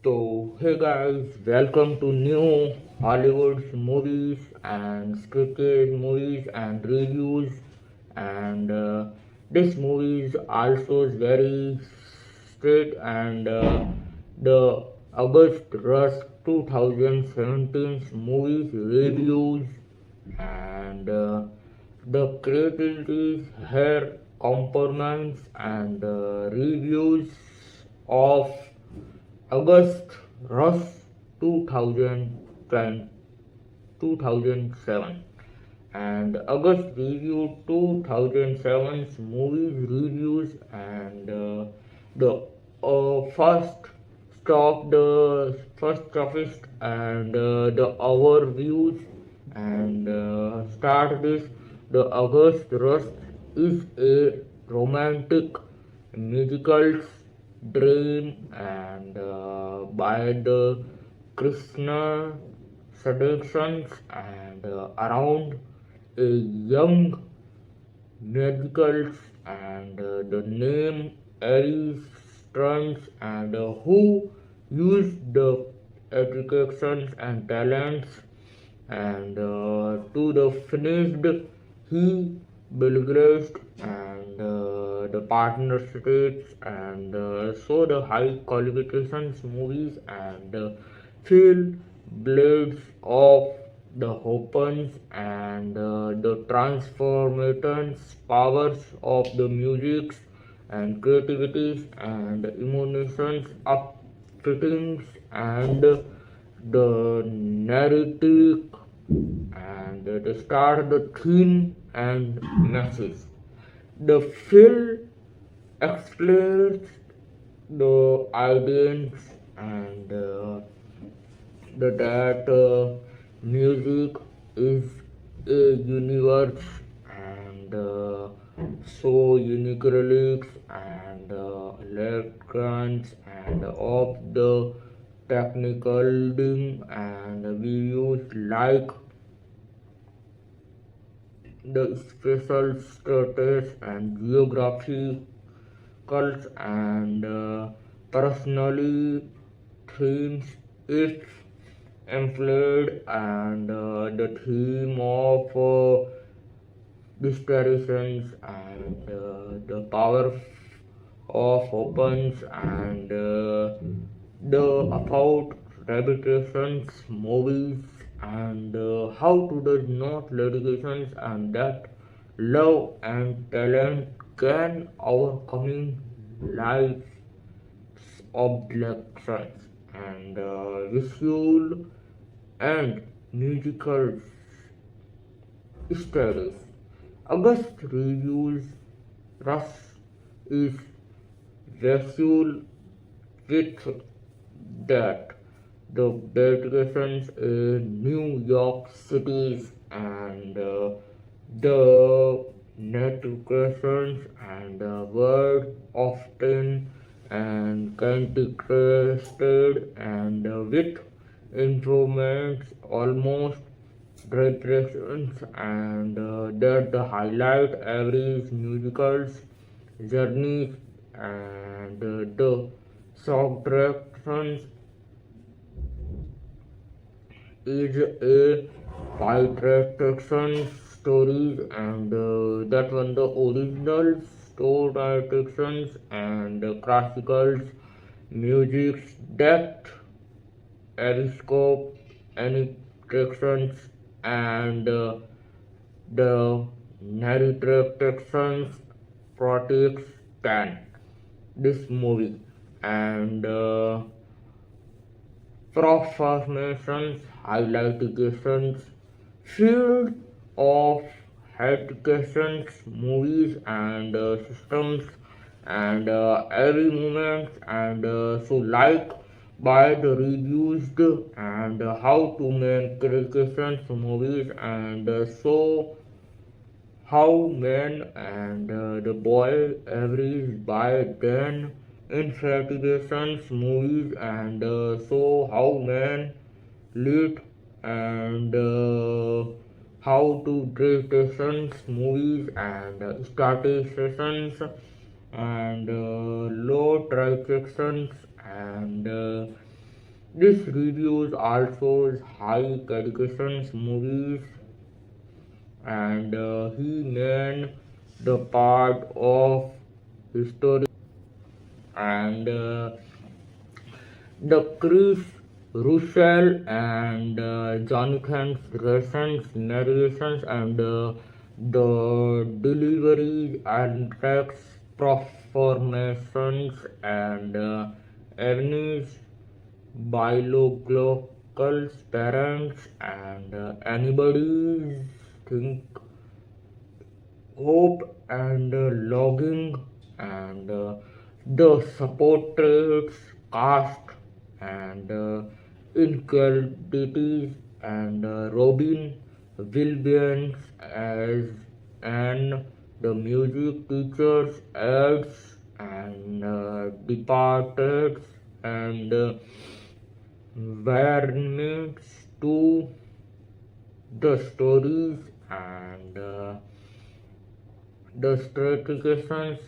So, hey guys, welcome to new Hollywood movies and scripted movies and reviews. And this movie is also very straight and the August Rush 2017 movies reviews and the creativity here components and reviews of August Rush 2010 2007 and August review 2007's movies reviews and the first first toughest and the overviews and start this. The August Rush is a romantic musical dream and by the Krishna seductions and around a young musicals and the name Aries Strunz and who used the educations and talents and to the finished he belgraced and the partnerships and so the high qualifications movies and feel blades of the opens and the transformations powers of the musics and creativities and emotions up fittings and the narrative and to start the theme and message. The film explains the ideas and that music is a universe and so unique lyrics and electrons and of the technical ding and we use like the special status and geography cults and personally themes it's employed and the theme of distractions and the power of opens and the about reputations movies and how to does not litigations and that love and talent can overcoming life's objections and visual and musical studies. August reviews Rush is visual with that the dedications in New York City and the notifications and word often and contrasted and with improvements almost repressions and that the highlight every musical's journey and the soundtracks is a bi-direction stories and that one the original story directions and classicals music's depth ariscope animations and the narrations protects can this movie and performations highlightations field of educations movies and systems and every moment and so like by the reviews and how to make educations movies and so how men and the boy every by then investigations movies and so how men lead and how to stations movies and starting sessions and low transactions and This reviews also high education movies, and he made the part of history, and the Chris Russell and Jonathan Rayson's narrations, and the delivery and text performations, and Ernie's biological parents, and anybody think hope, and logging, and the supporters cast, and incredibilities, and Robin Williams as and the music teachers ads, and departed, and warnings to the stories, and the stratifications,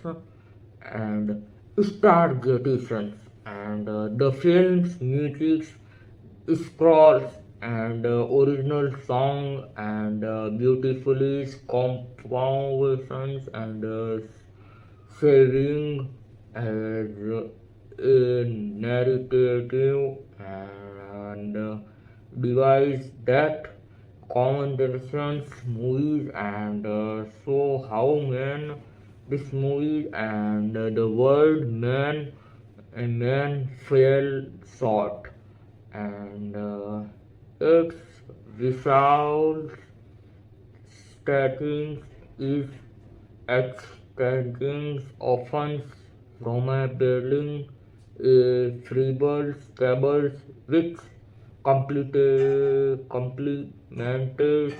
and stargations, and the film's music scrolls, and original song, and beautifully compositions, and sharing as a narrative, and device that commentations movies, and so how man this movie, and the word man and man fell short, and its visual stating is extending often from a building a feeble cables which complemented,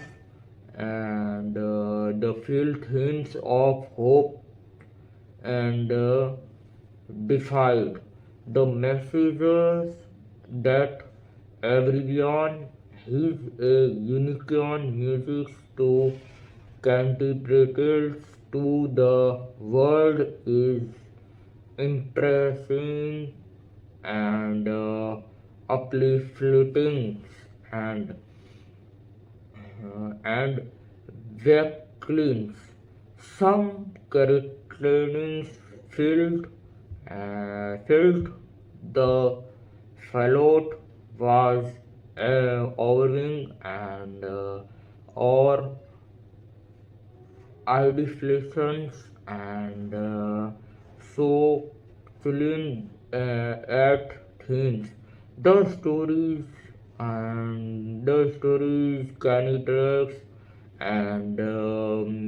and the field hints of hope, and defied the messages that everyone is a unicorn music to contributed to the world is impressing, and uplifting, and and vacuums. Some characters filled felt the fallout was overwhelming, and or deflations, and so chilling at things. The stories and the stories canitraks, and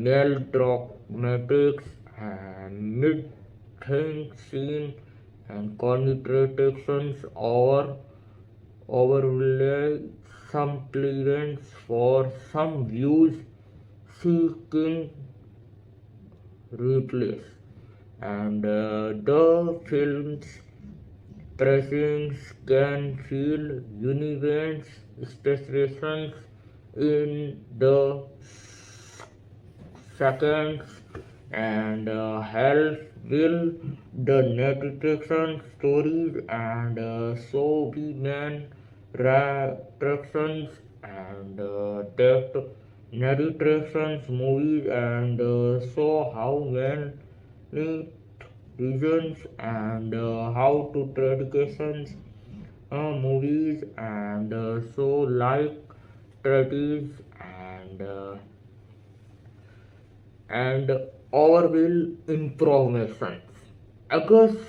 melodramatics, and mid-thing scene, and contradictions, or overlay some clearance for some views seeking replace, and the film's pressings can feel uneven specifications in the seconds, and help will the narration stories, and so be man reactions, and depth narrations movies, and so how many reasons, and how to traditions movies, and so like tradies, and overall information. August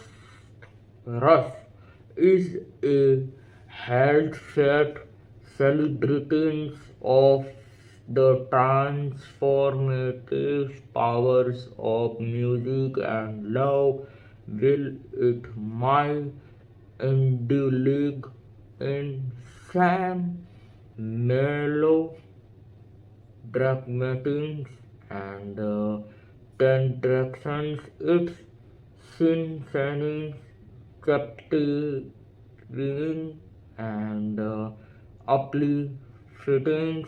Rush is a heartfelt celebration of the transformative powers of music and love. Will it my indulge in some mellow dramatic, and contractions, its sin captivating, and uplifting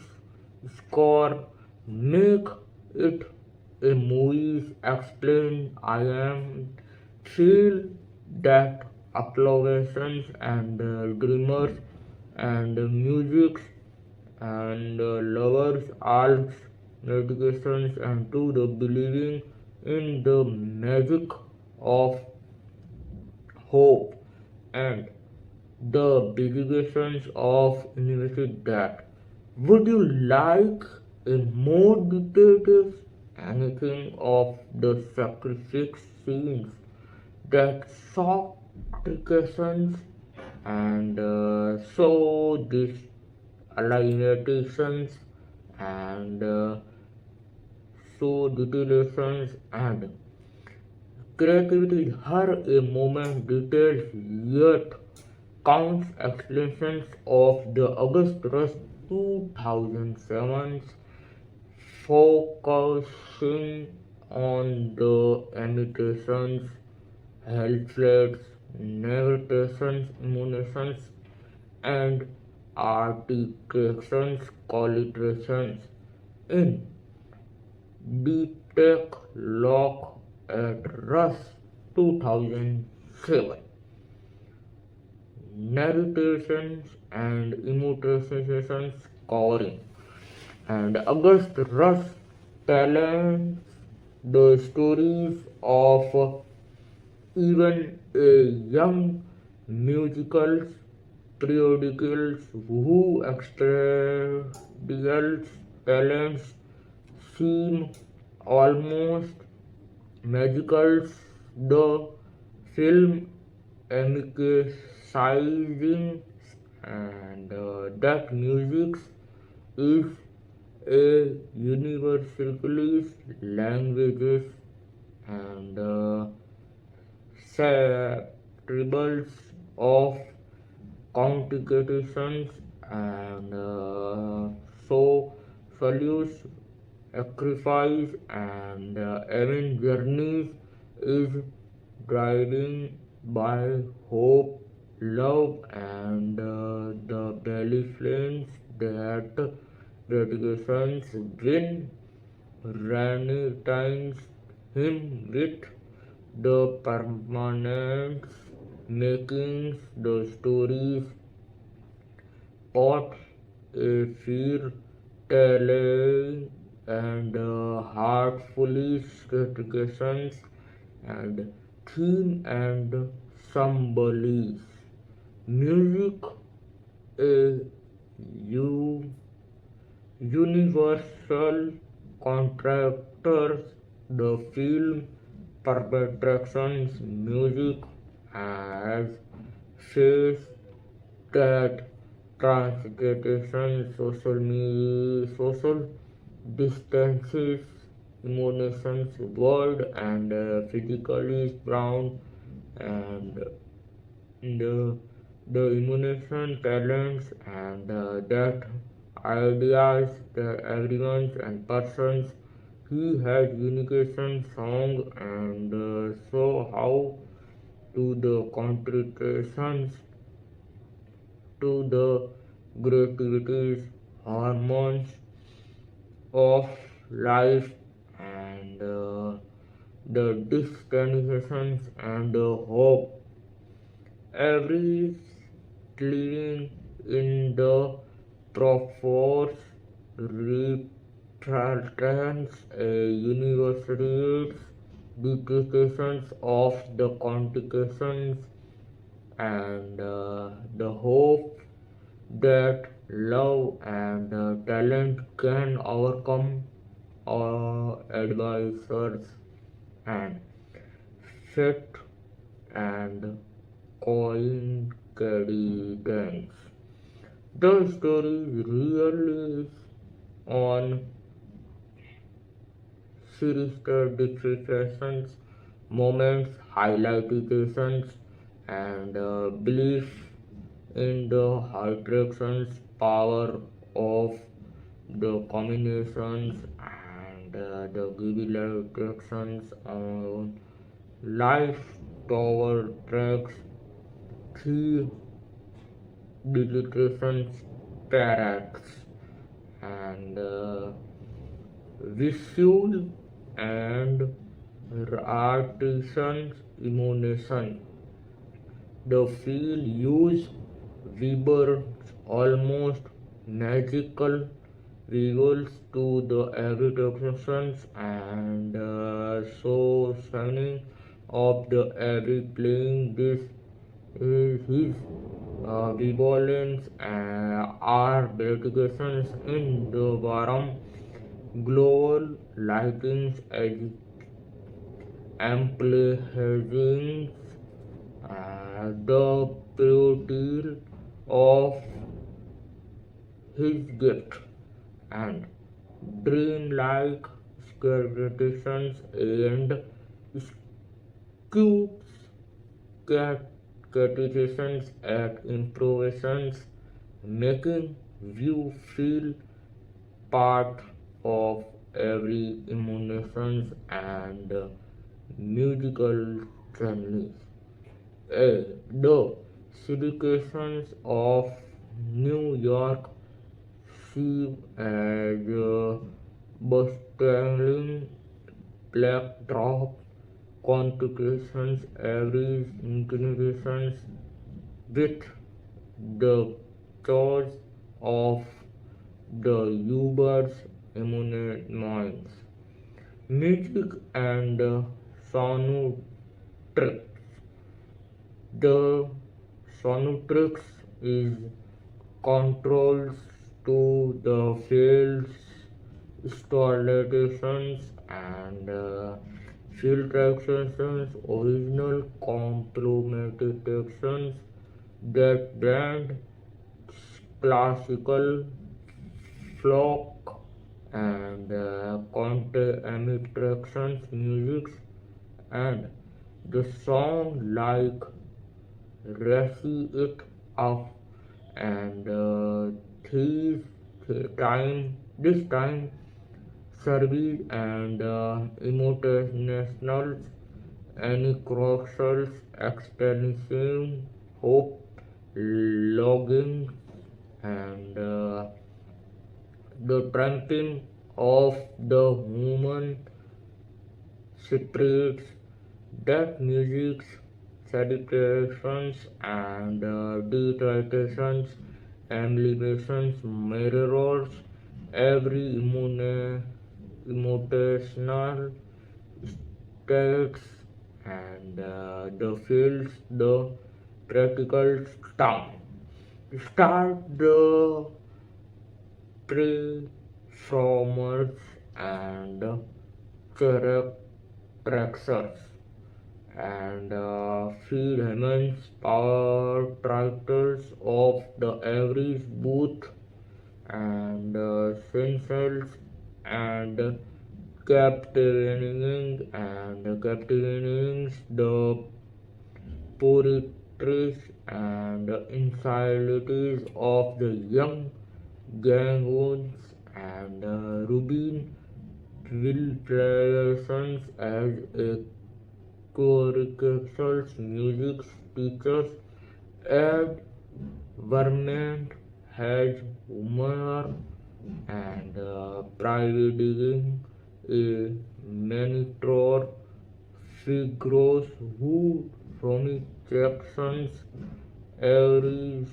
score make it a movie. Explain I am feel that applications and dreamers and musics and lovers arts medications and to the believing in the magic of hope and the dedications of university that would you like in more details anything of the sacrifice scenes that supplications and so these alienations and so details and creativity her a moment details yet counts explanations of the August Rush 2007 focusing on the imitations, health threats, negotiations, emulations, and articulations, collaborations in Deep Tech Lock at Rush 2007. Narrations and imitations covering and August Rush tells the stories of even a young musicals periodicals who extraordinary talents seem almost magical. The film emphasizing and that music is a universally languages and tribals of complications and so values sacrifice and even journeys is guided by hope, love, and the beliefs that dedications win reunites him with the permanence, making the stories pot a fear telling and heartfully dedications and theme and symbols. Music a u- universal contractors the film perpetrations music as says that transportation, social distances, emotions, world and physically ground and the immunization talents and that ideas that everyone and persons he has unification song and so how to the contributions to the creativities hormones of life and the destinations and the hope every living in the proforce represents a university's dedications of the complications and the hope that love and talent can overcome our advisors and fate and coincidence. The story really is on sinister discussions, moments, highlightations, and belief in the attractions power of the combinations and the given attractions on life tower tracks, three dedications, barracks, and visual and artisan emotion. The feel use Weber's almost magical visuals to the every and so signing of the every playing this is his violence are dedications in the warm global lightings amplifying the beauty of his gift and dreamlike sculptures and scoops criticisms at improvisations, making you feel part of every emotions and musical journeys. The syndications of New York serve as a bustling backdrop contributions every inclinations with the choice of the Uber's eminent minds. Music and soundtracks. The soundtracks is controls to the fields, installations and filtrations, original complementations that blend classical, folk and contemporary music and the song like Racy It Up and this time service and emotional anecdotal experiencing hope logging and the triumphing of the human spirits that music celebrations and detractations and liberations mirrors every emotional states and the feels the practical stuff. Start the performers and characters and feed immense power tractors of the average booth and sensors and captivating the poetry and insanities of the young Gangwons and Rubin will presence as a curricular music teachers Ed Vermont has humor and providing a mentor figures who Ronnie Jackson's every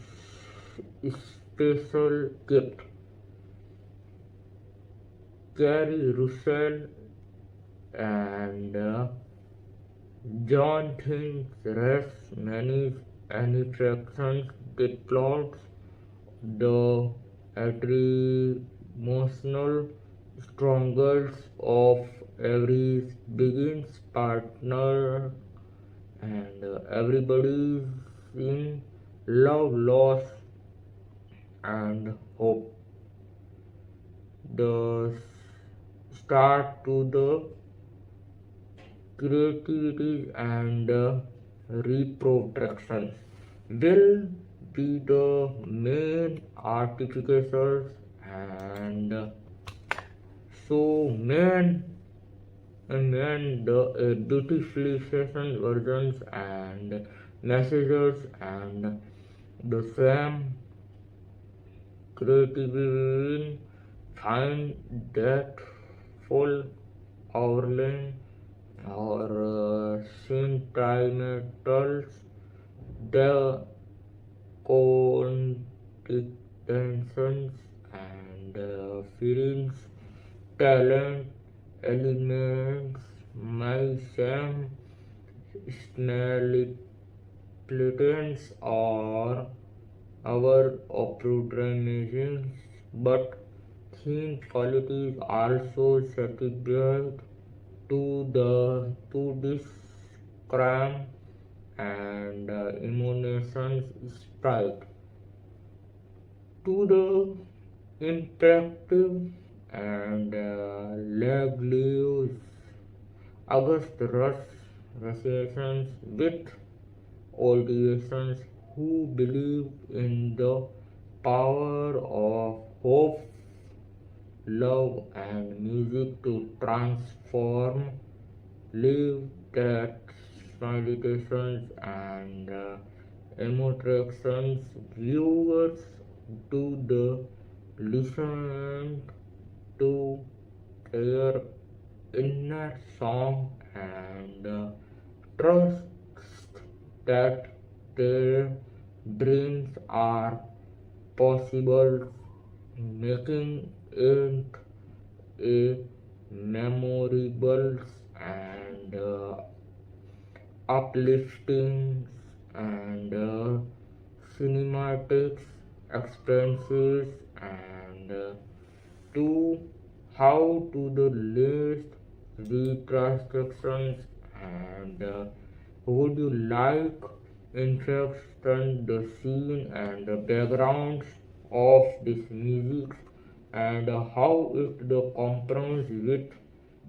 special gift. Keri Russell and John thinks rests many attractions that plots the emotional struggles of every begins partner and everybody's in love, loss, and hope. The start to the creativity and reproductions will be the main artificers and so main the beautification versions and messages and the same creativity find that full outline or sentimentals The contestants and feelings, talent, elements, my Sam, smelly or our opportunities, but theme qualities also satisfied to this crime and emotions sprite to the interactive and laborious August Rush Russians with audiences who believe in the power of hope, love, and music to transform live that meditations and emotions viewers to the listen to their inner song and trust that their dreams are possible, making it a memorable and uplifting and cinematic experiences and to how to the list reconstructions and would you like introduction the scene and the backgrounds of this music and how it the compares with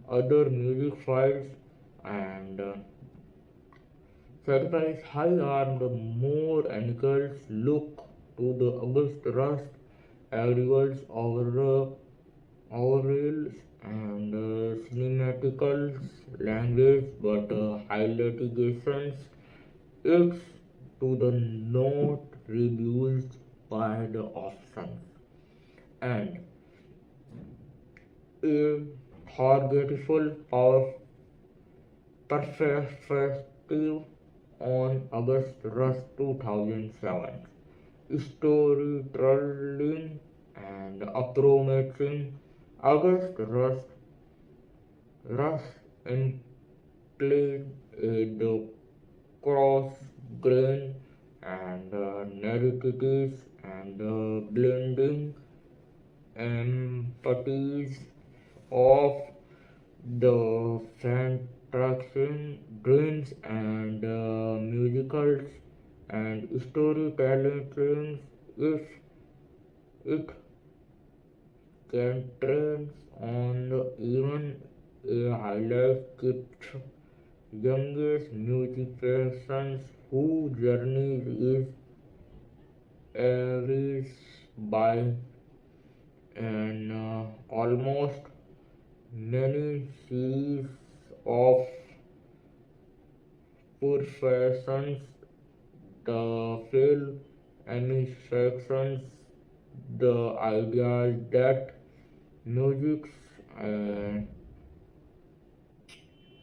other music files and certifies high are the more angles look to the August Rust arrivals overalls and cinematicals language but highlightations it's to the note reduced by the options and a forgetful power perspective on August Rush 2007. Storytelling and approaching August Rush include the cross grain and narratives and blending empathies of the fantasy, dreams, and musicals and storytelling if it concentrates on the even a highlight keeps youngest musicians whose journey is erased by an almost many series of professions, the field administrations, the idea that music's and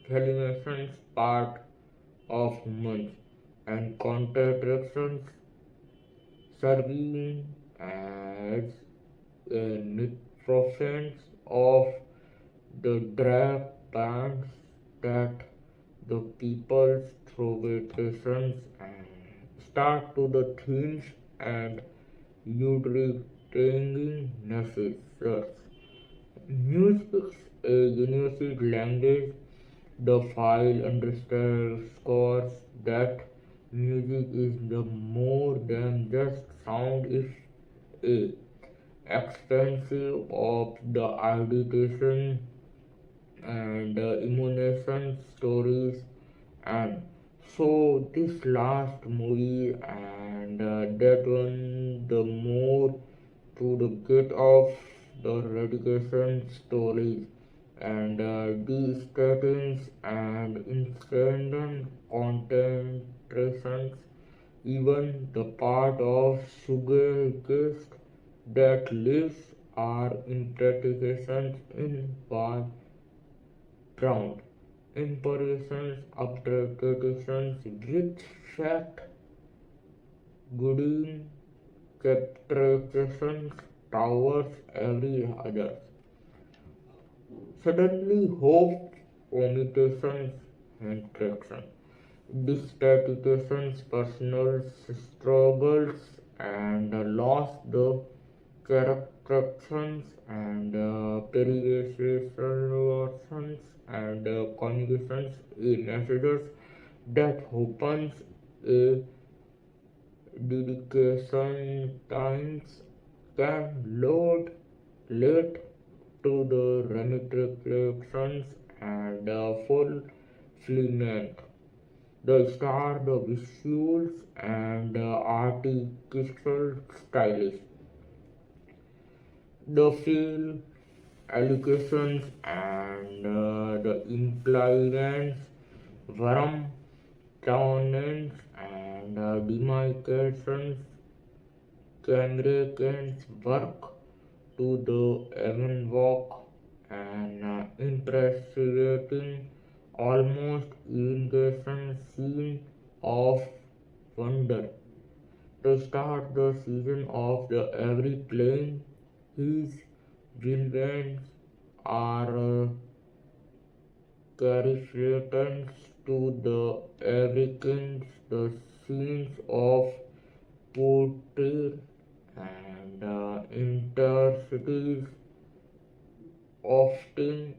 television's part of humans and contradictions serving as a reference of the drag bands that the people's through and start to the themes and utilizing necessary. Music's a unique language. The file underscores that music is the more than just sound. It's a extensive of the agitation and emotion stories and so this last movie and that one the more to the get of the radiation stories and the statins and instant concentrations even the part of sugar cast that lives are interpretations in background impressions, interpretations with fact Gooding capitulations towards every other. Suddenly hope, omitations, and traction. Dissatisfactions, personal struggles, and lost the characterizations and periodizations and conjugations in messages that opens a dedication times can load late to the reflections and fulfillment. The star, the visuals, and artificial stylish. The field allocations and the impliance, varum, tournaments, and demarcations congregants work to the even walk and impressionating almost irrigation scene of wonder. To start the season of the every playing, his villains are characters to the Americans, the scenes of portrayal and intercities often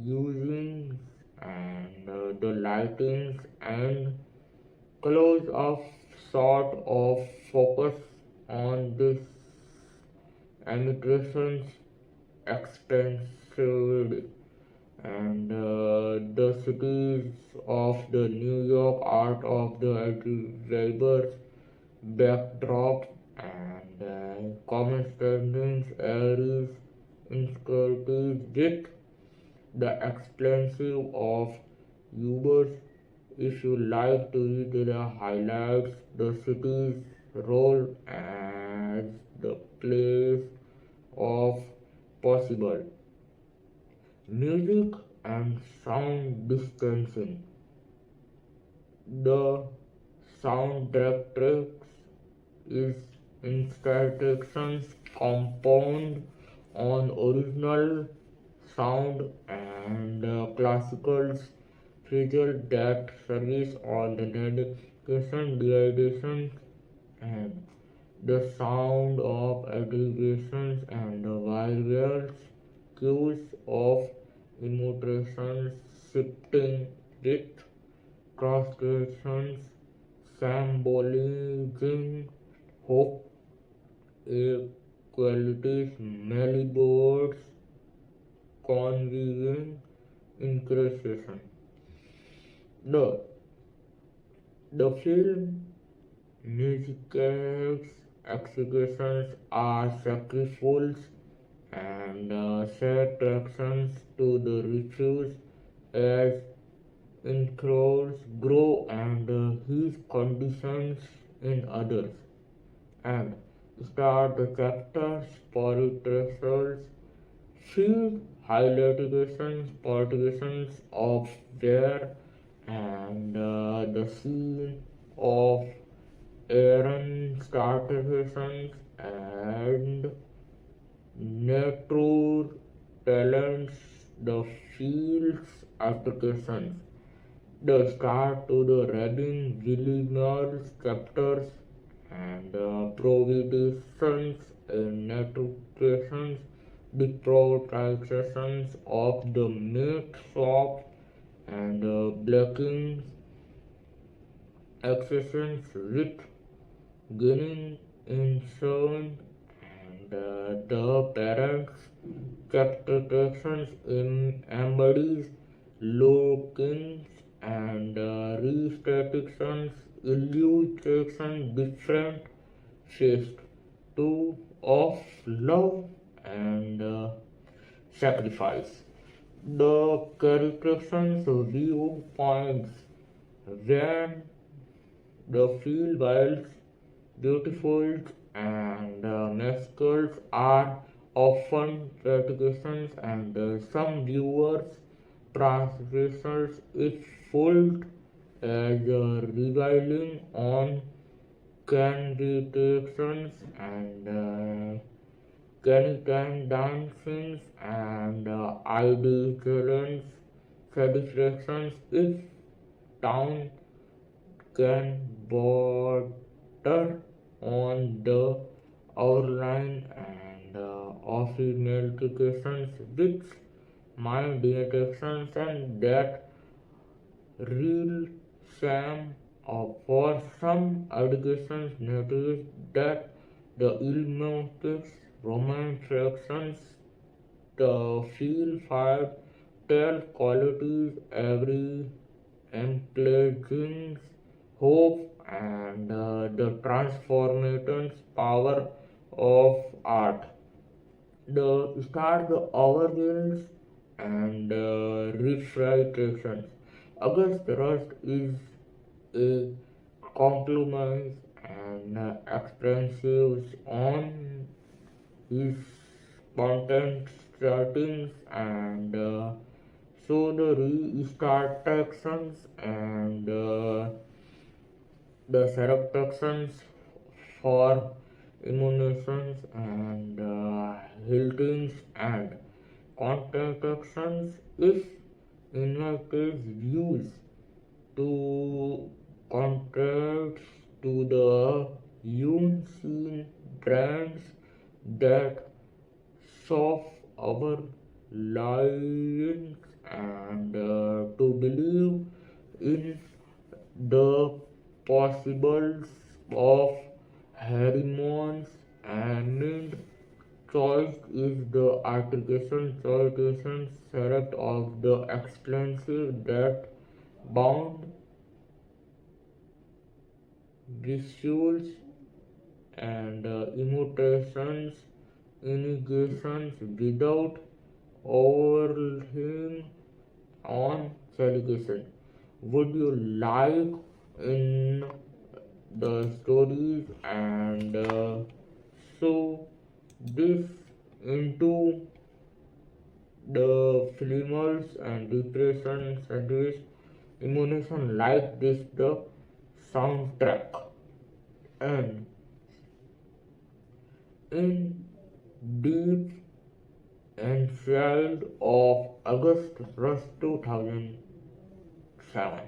using and the lightings and close up sort of focus on this emigrations extensively and the cities of the New York art of the drivers backdrop and common standings areas insecurities with the expensive of Ubers. If you like to read the highlights the city's role as the place of possible music and sound distancing. The soundtrack tracks is instructions compound on original sound and classical feature that service on the dedication, dehydration, and the sound of aggregations and the various cues of emotions shifting with cross-sections symbolizing hope, equalities, malibots, conveying increation. The, the film musicals executions are sacrificial and set tractions to the rituals as incrows grow and his conditions in others and start the chapters portrays field highlightations of where and the scene of Aaron startations and natural talents the fields applications the start to the reading Williams chapters and provisions and notifications the prioritzations of the meat shop and blocking accessions with gaining insurance and the parents captations in embodies lookings and restrictions illustration different shades to of love and sacrifice. The characterizations viewpoints when the field whilst beautiful and masculine are often practications and some viewers translations is fooled as revealing on can detections and can dancing and ID challenge satisfactions if town can border on the outline and of notifications which mind detections and that real shame for some educations notice that the illnesses romance actions the feel fire tell qualities every implanting hope and the transformations power of art. The start the overwhelms and refrigerations. August Rust is a compromise and expensive on his content settings and so the restart actions and the serotoxins for immunizations and healings and contractions if inverted views to contrast to the unseen trends that solve our lives and to believe in the possibles of Harriman's and choice is the articulation citation select of the extensive that bound visuals and imitations, indications without overlaying on celebration. Would you like in the stories and so this into the films and depression sandwich emotion like this the soundtrack and in deep and field of August Rush 2007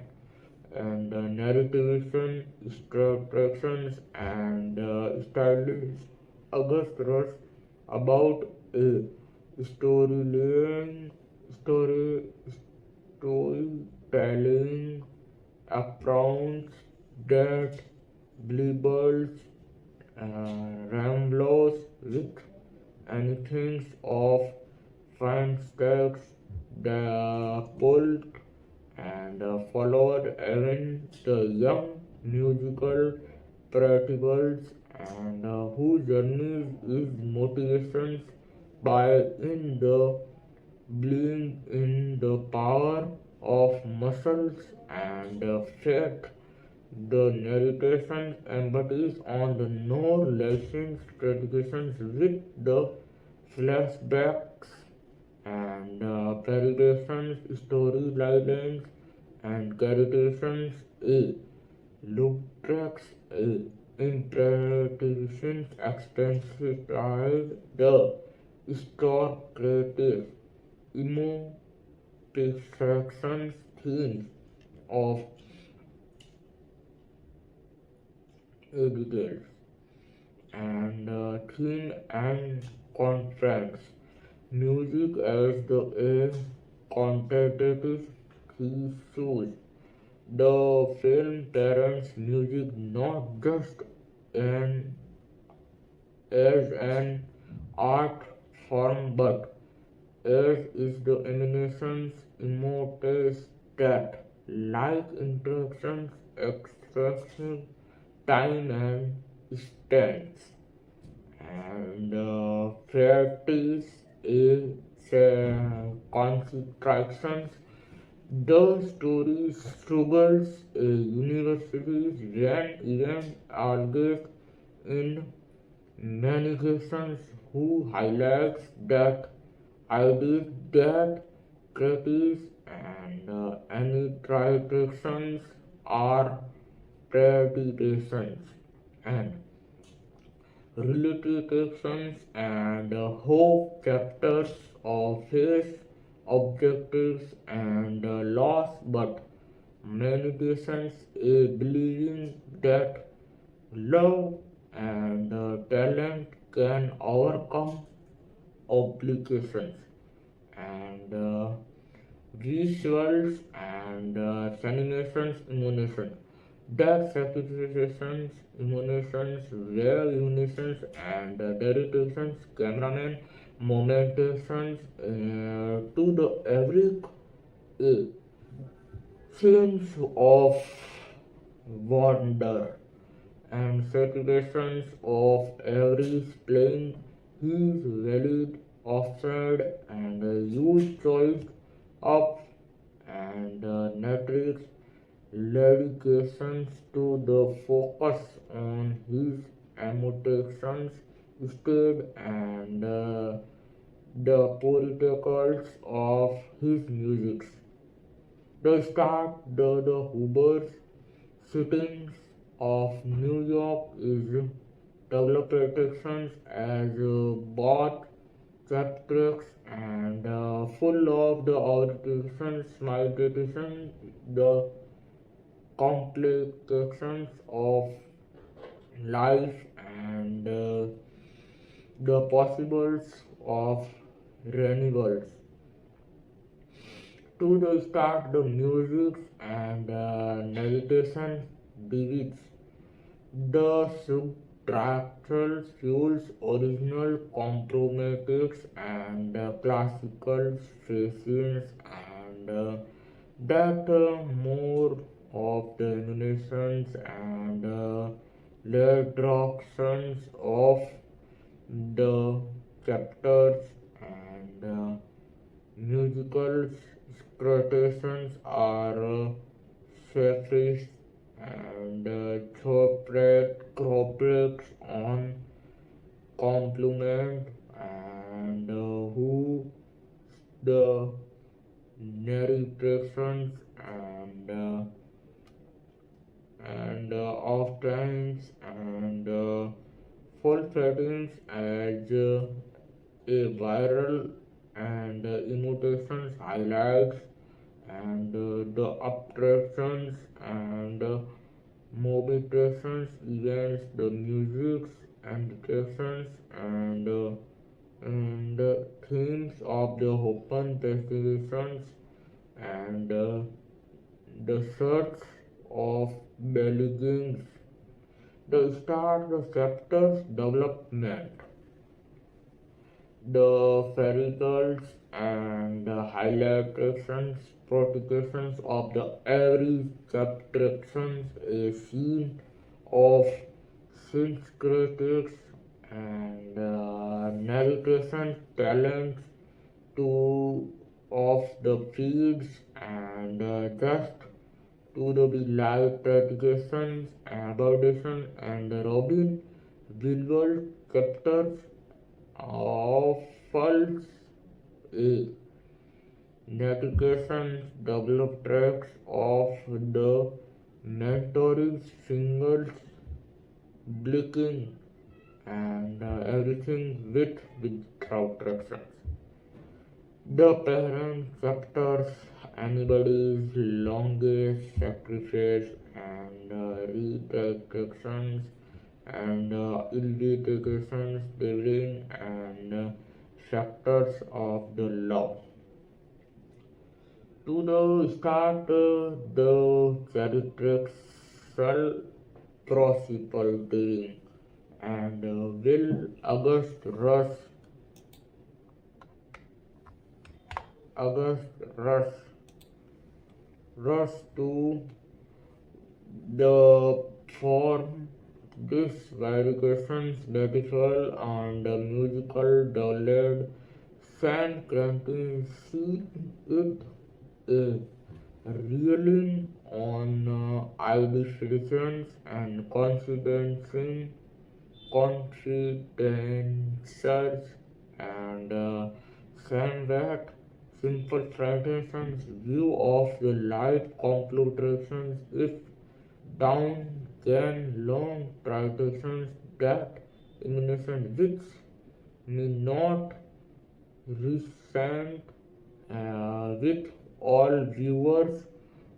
and narration instructions and stylish August Rush about a storyline story storytelling approach that blibbles rambles with anything of fantastic the pulp and followed even the young musical principals and whose journey is motivations by in the believing in the power of muscles and faith. The narration emphasis on the no relation traditions with the flashbacks and preparations, storylines, and characters. A look tracks A interpretations expensify the store creative emotions themes of details and theme and contracts. Music as the quantitative key shows. The film parents music not just an as an art form but as is the animations emotes that like interactions expressive time and stance and practice is constructions. The story struggles universities ran even always in many cases who highlights that ideas that critics and any traditions are traditions and realizations and hope chapters of his objectives and loss, but meditations is believing that love and talent can overcome obligations and visuals and animations emanations that sacrifications emanations rare unitions and dedications cameraman momentations to the every uh, sense of wonder and sacrifications of every playing his valid offside and used choice up and Natrix dedications to the focus on his emotions instead and the politicals of his music. The start the Hoover's sittings of New York is developed as both chapters and full of the orientations, meditation, the complications of life and the possibles of renewals. To the start, the music and meditation begins. The subtractal fuels original compromises and classical phrases and that more of the emulations and reductions of the chapters and musical quotations are surfaced and corporates on compliment and who the narrations and oftentimes and full settings as a viral and imitations highlights and the attractions and motivations events the musics and decorations and themes of the open destinations and the search of belongings the start the chapter's development the fericals and the highlightations, provocations of the every subtractions, a scene of syncretics and navigation talents to of the feeds and just to the live predications, abordations and Robin visual chapters of false a notifications develop tracks of the mentoring singles blinking and everything without tractions. The parent factors anybody's longest sacrifice and redirections and indications during and factors of the law. To the start, the characteristical principle during and will August rush to the form this variations beautiful and musical download San Quentin see it a reeling on ideations and confidences and somewhat simple traditions view of the light computations is down gain long traditions that imitation which may not resonate with all viewers,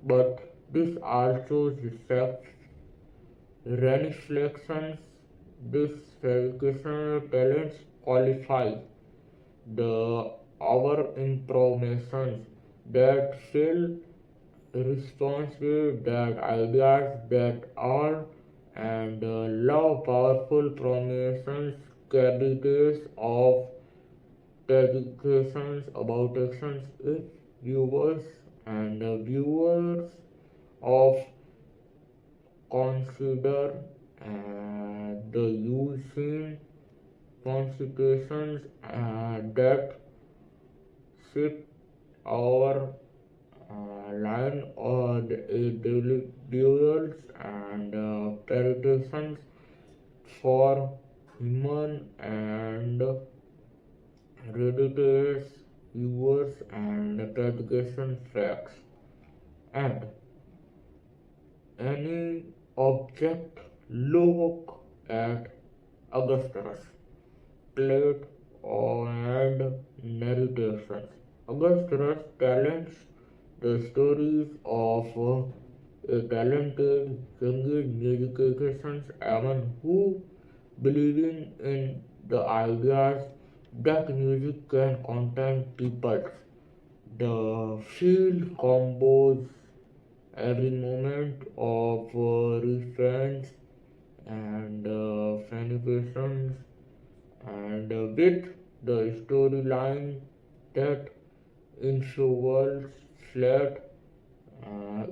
but this also reflects reflections. This educational talents qualify the our informations that feel responsible, that ideas that are and love powerful promotions candidates of dedications about actions if viewers and viewers of consider the using constitutions that sit our line or the individuals and presentations for human and ridiculous viewers and education facts and any object look at Augustus plate and narrations. Augustus tells the stories of a talented younger musician Evan who believing in the ideas that music can contain people. The field combos every moment of reference and fascinations and with the storyline that involves flat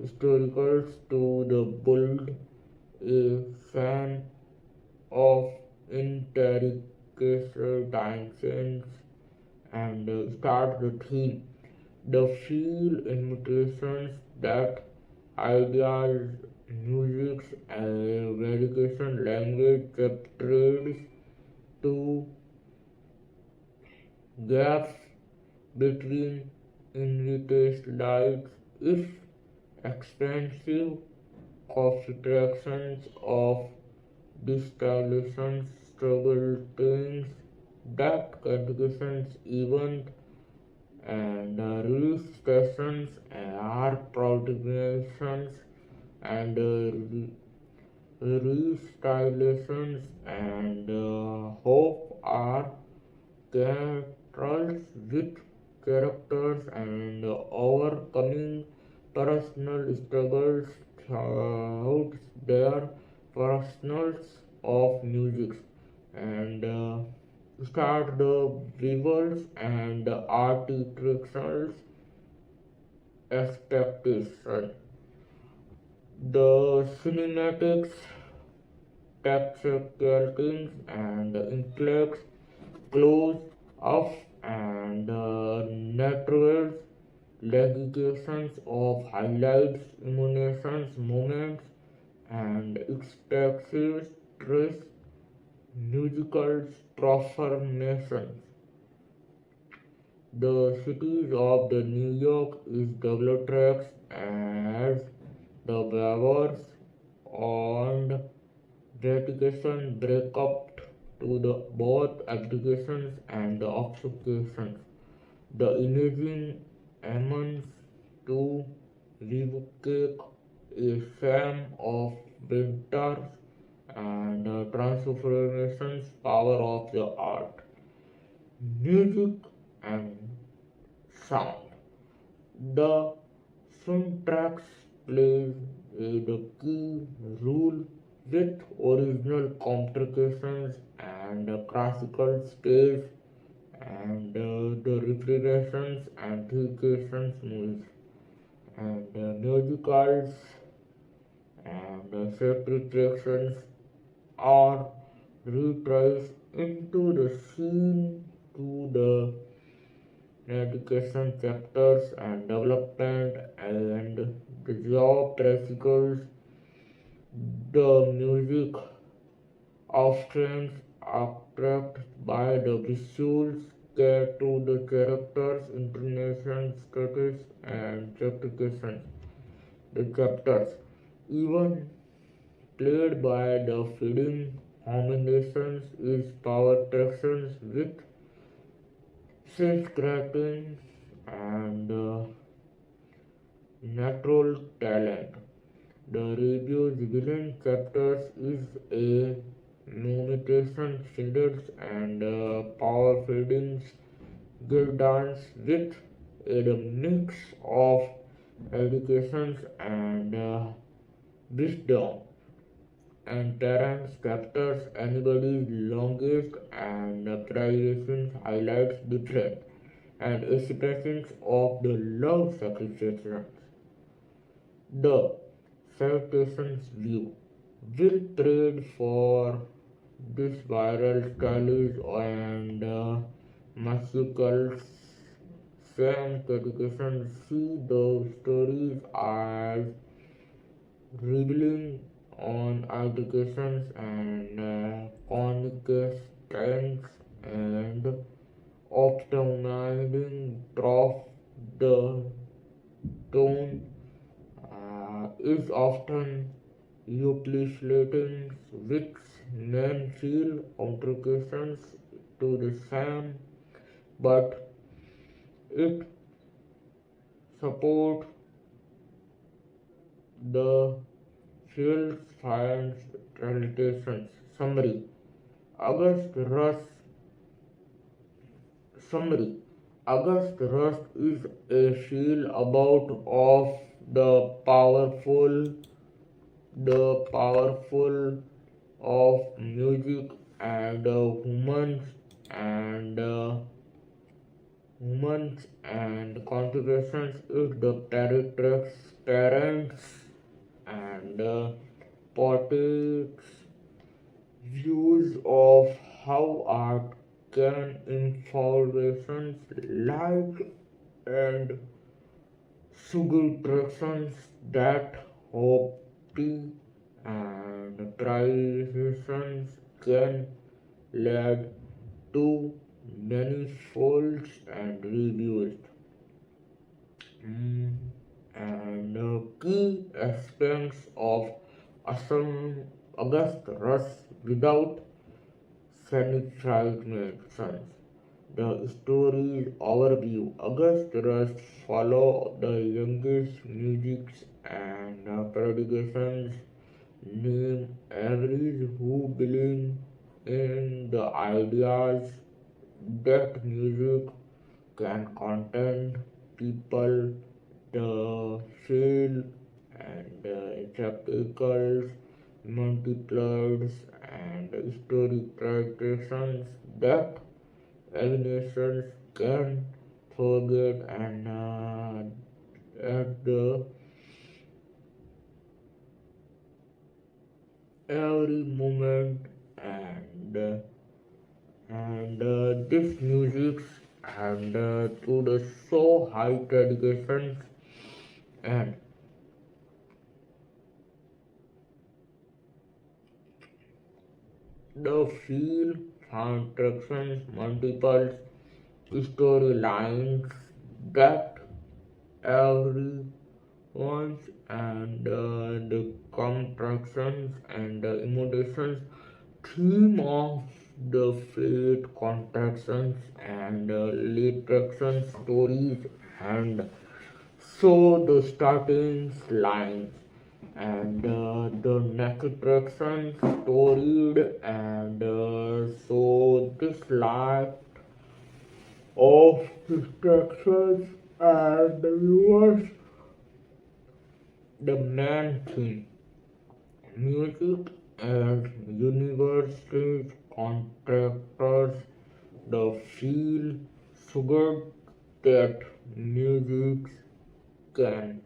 historicals to the build a fan of interrogation dimensions and start the theme. The feel invitations that ideas, music, and education language captures to gaps between invited lights if expensive contractions of distillations struggle things that conditions event and release stations are protections and restylizations and hope are characters with characters and overcoming personal struggles throughout their personals of music and start the visuals and architectural expectation. The cinematics, textual and inflex close up and natural legislations of highlights, emanations, moments, and expressive stress, musical transformations. The cities of the New York is developed as the waivers and dedication break up to the both applications and the applications. The imaging amounts to replicate a sum of winters and transformations power of the art, music and sound. The soundtracks plays the key role with original complications and classical scales and the representations and theatrical movies and musicals and subtractions are reprised into the scene to the education chapters and development and the job practicals. The music often attracted by the visuals care to the characters, intonation, status, and justification. The chapters, even played by the feeding combinations is power tractions with self-crafting and natural talent. The review's villain chapters is a nomination cinders and power feedings guidance with a mix of educations and wisdom. And Terence captures anybody's longest and privations highlights different and expressions of the love sacrifices. The citations view will trade for this viral stylish and musical Sam dedication see those stories as revealing on applications and contests and optimizing drop the tone is often utilizing which men feel complications to the same but it support the field science translations. Summary August Rush Summary August Rush is a field about of the powerful of music and humans and contributions is the characters, parents and politics views of how art can influence life and suggestions that hope and transitions can lead to many folds and reviews. Mm, and key aspects of Assam August Rush without significations. The story's overview. August Rush follow the youngest musics and prodigations named average who believe in the ideas that music can content people, the feel and spectacles, multipliers and historic traditions that nations can forget and at the every moment and this music and to the so high dedications and the feel contractions multiple storylines that every once and the contractions and the emotions theme of the fate contractions and literature stories and so the starting lines and the next attraction storied and so this life of distractions and the viewers the main theme music and universities contractors the feel sugar that music can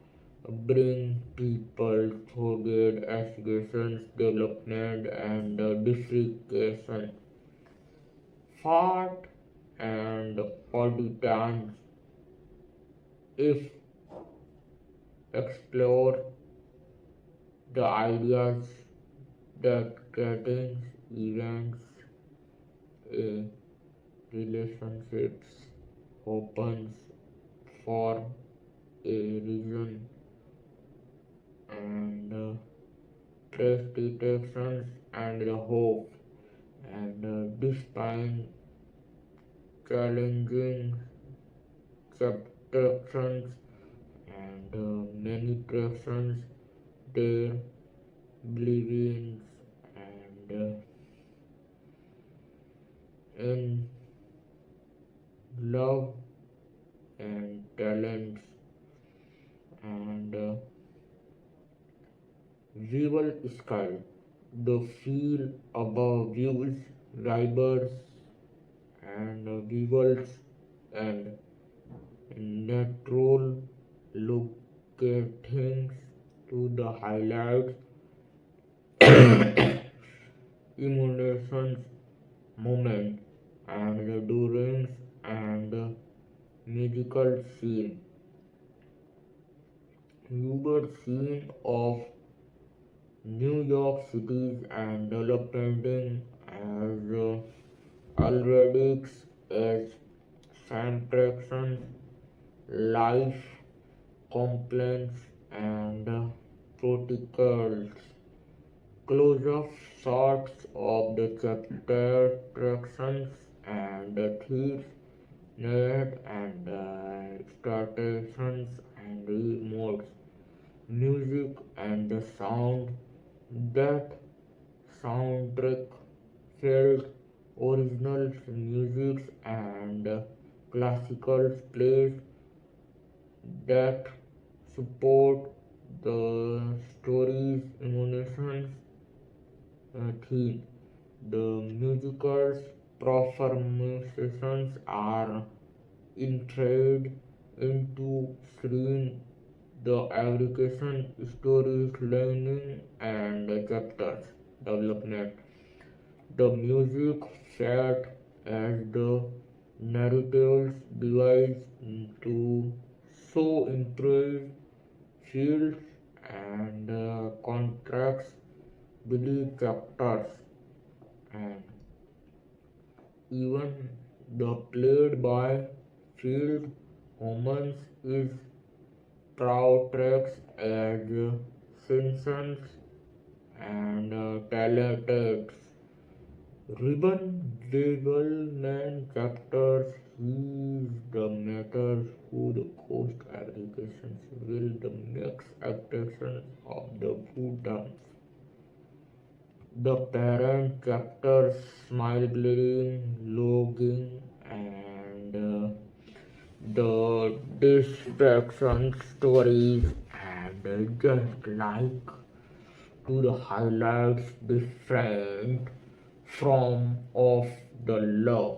bring people forget educations, development and diversification. Fart and politics if explore the ideas that getting events a relationships opens for a reason and presentations and the hope. And despite challenging subtractions and many tractions, their beliefs and in love and talents and visual sky. The feel above views, rivers and visuals and natural locations to the highlights, emotions, moment and the durance and musical scene. Uber scene of New York City's and developing as already as satisfaction, life, complaints and protocols. Close-up shots of the chapter attractions and the thieves, net and stations and remotes. Music and the sound that soundtrack felt original music and classical plays that support the story's emotions theme. The musical's performances are intrigued into screen the education, stories, learning, and chapters development. The music set as the narrative's device to show improve fields and contracts belief chapters and even the played by field humans is proud tracks as Simpsons and talented ribbon development chapters. He is the matter who the coast aggregations will the next application of the food terms. The parent chapters smile bleeding, logging and the distraction stories and just like to the highlights different from of the love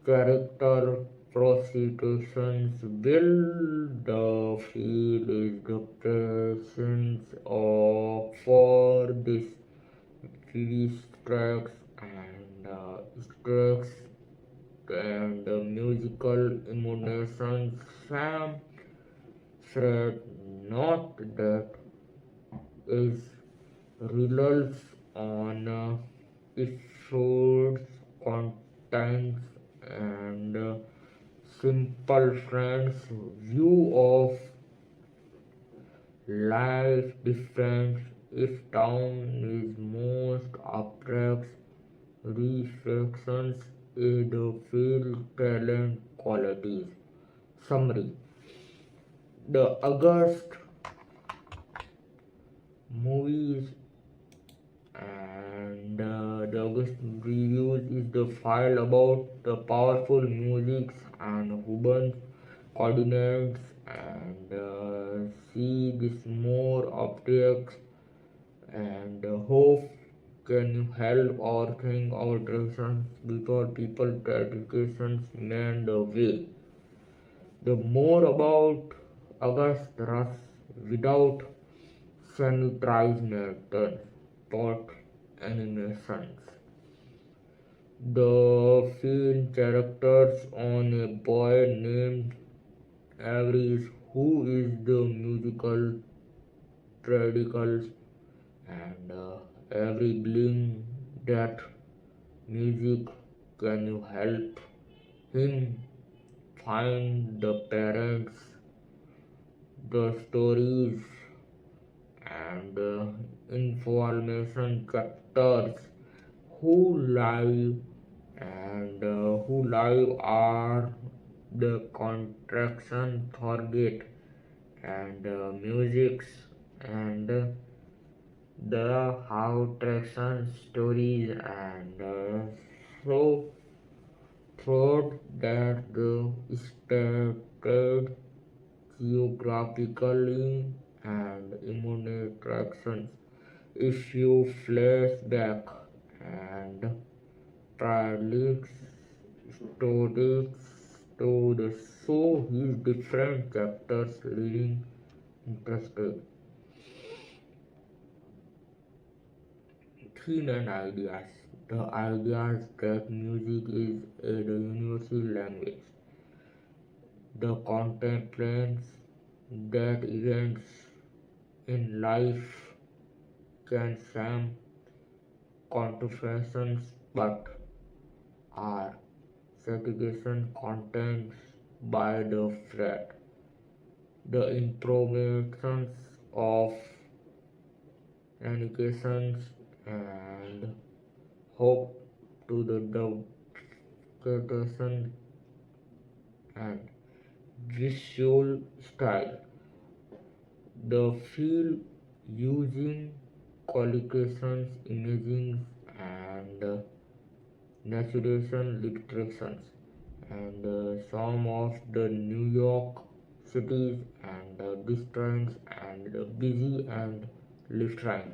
character prostitutions build the feel is the presence of for this series tracks and tracks and musical emotions. Sam said not that is relies on episodes, contents, and simple friends' view of life difference if town is most abstract reflections in the field talent qualities. Summary: the August movies and the August reviews is the file about the powerful music and urban coordinates and see this more objects and hope can you help or think our directions before people dedications man the way. The more about August Rush without sanitized methods, thought animations. The film characters on a boy named Avery who is the musical radicals and every blink that music can you help him find the parents, the stories and information captors who live who live are the contraction target and musics and the how traction stories and so thought that the stated geographically and immune attractions. If you flash back and Tralix stories to the show his different chapters leading interested theme and ideas. The ideas that music is a universal language. The contemplates that events in life can seem contradictions but are segregation contents by the thread. The improvisations of animations and hope to the interpretation and visual style. The field using collocations, imaging, and naturation illustrations, and some of the New York cities and districts and busy and listerine.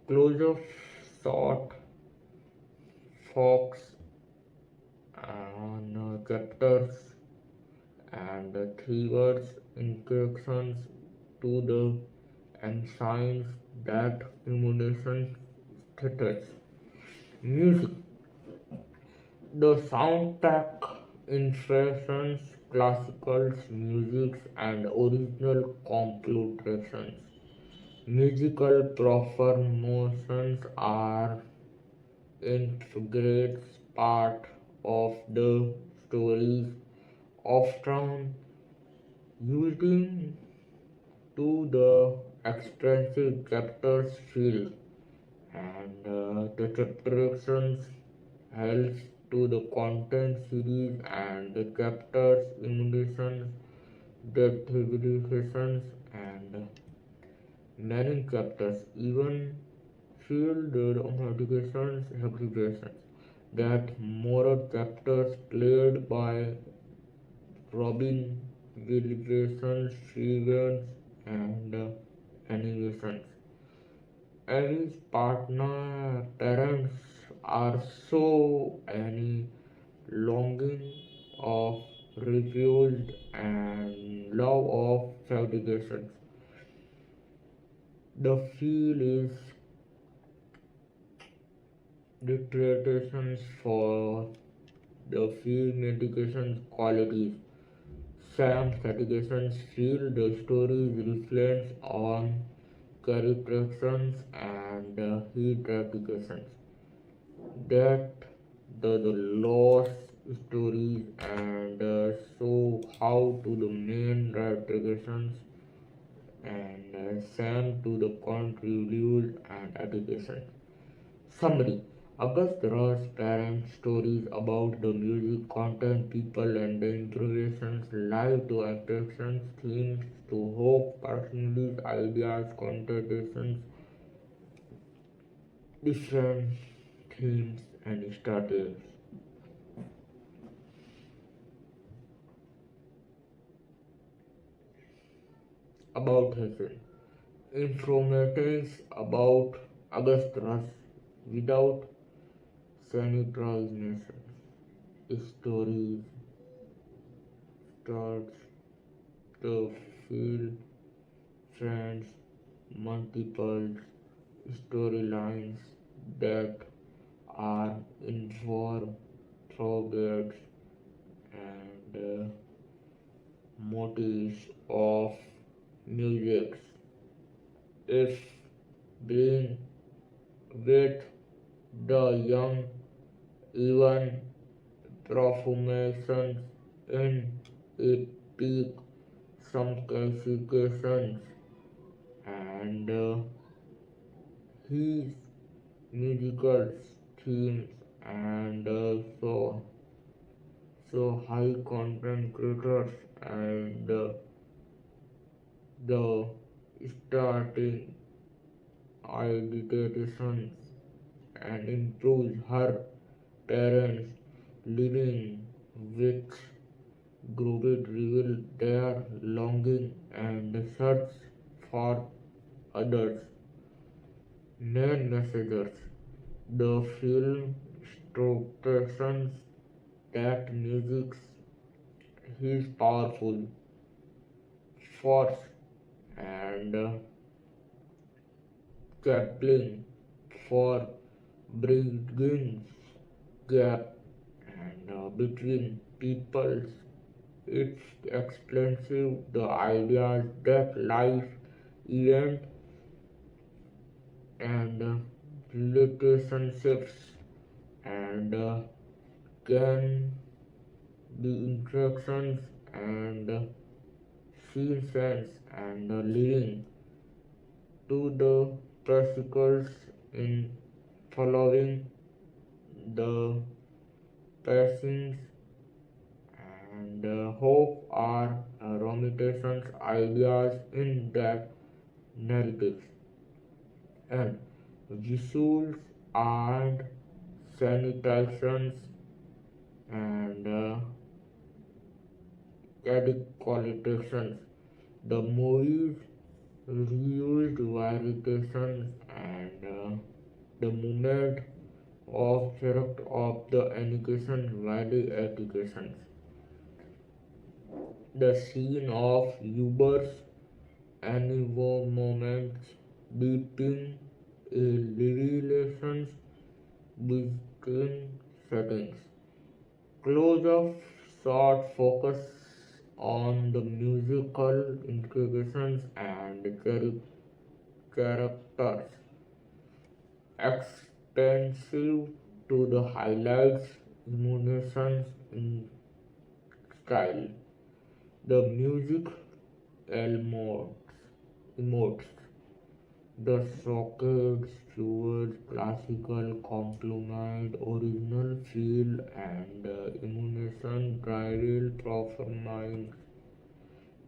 Close-up shot fox and chapters and three words instructions to the ensigns that emulation status. Music. The soundtrack influences classical music and original compositions. Musical performances are integrate part of the stories, often using to the extensive chapters feel and the chapters helps to the content series and the chapters emulations, derivations and many chapters even feel the modifications applications that moral chapters played by Robin Williams events and animations. Aries partner parents are so any longing of refused and love of fabrications. The feel is deteriorations for the field medications qualities. Sam certifications feel the stories reflects on characterizations and heat applications that the lost stories and show how to the main applications and Sam to the contribute and applications. Summary. August Ross parent stories about the music, content, people, and the improvisations, live to attractions, themes to hope, personalities, ideas, contradictions, different themes, and strategies. About Hassan. Informations about August Ross without sanitization. Stories starts to feel friends, multiple storylines that are informed through and motifs of music. If being with the young, even performations in a peak, some classifications and his musical themes and so high content creators and the starting identifications and improves her parents living with Grooved reveal their longing and search for others. Main messages. The film strengthens that music is powerful force and grappling for bridging gap and between peoples. It's expensive the ideas that life, event, and relationships and can be interactions and seasons and leading to the prosecutors in following the passings and hope are Romitations ideas in that narratives and visuals and sanitations and qualifications. The movies reused variations and the movement of character of the education value educations. The scene of Uber's annual moments between a relations between settings. Close-up shot focus on the musical integrations and characters. Extensive to the highlights emotions in style. The music emotes. The sockets towards classical complement original feel and emotion bridal performance.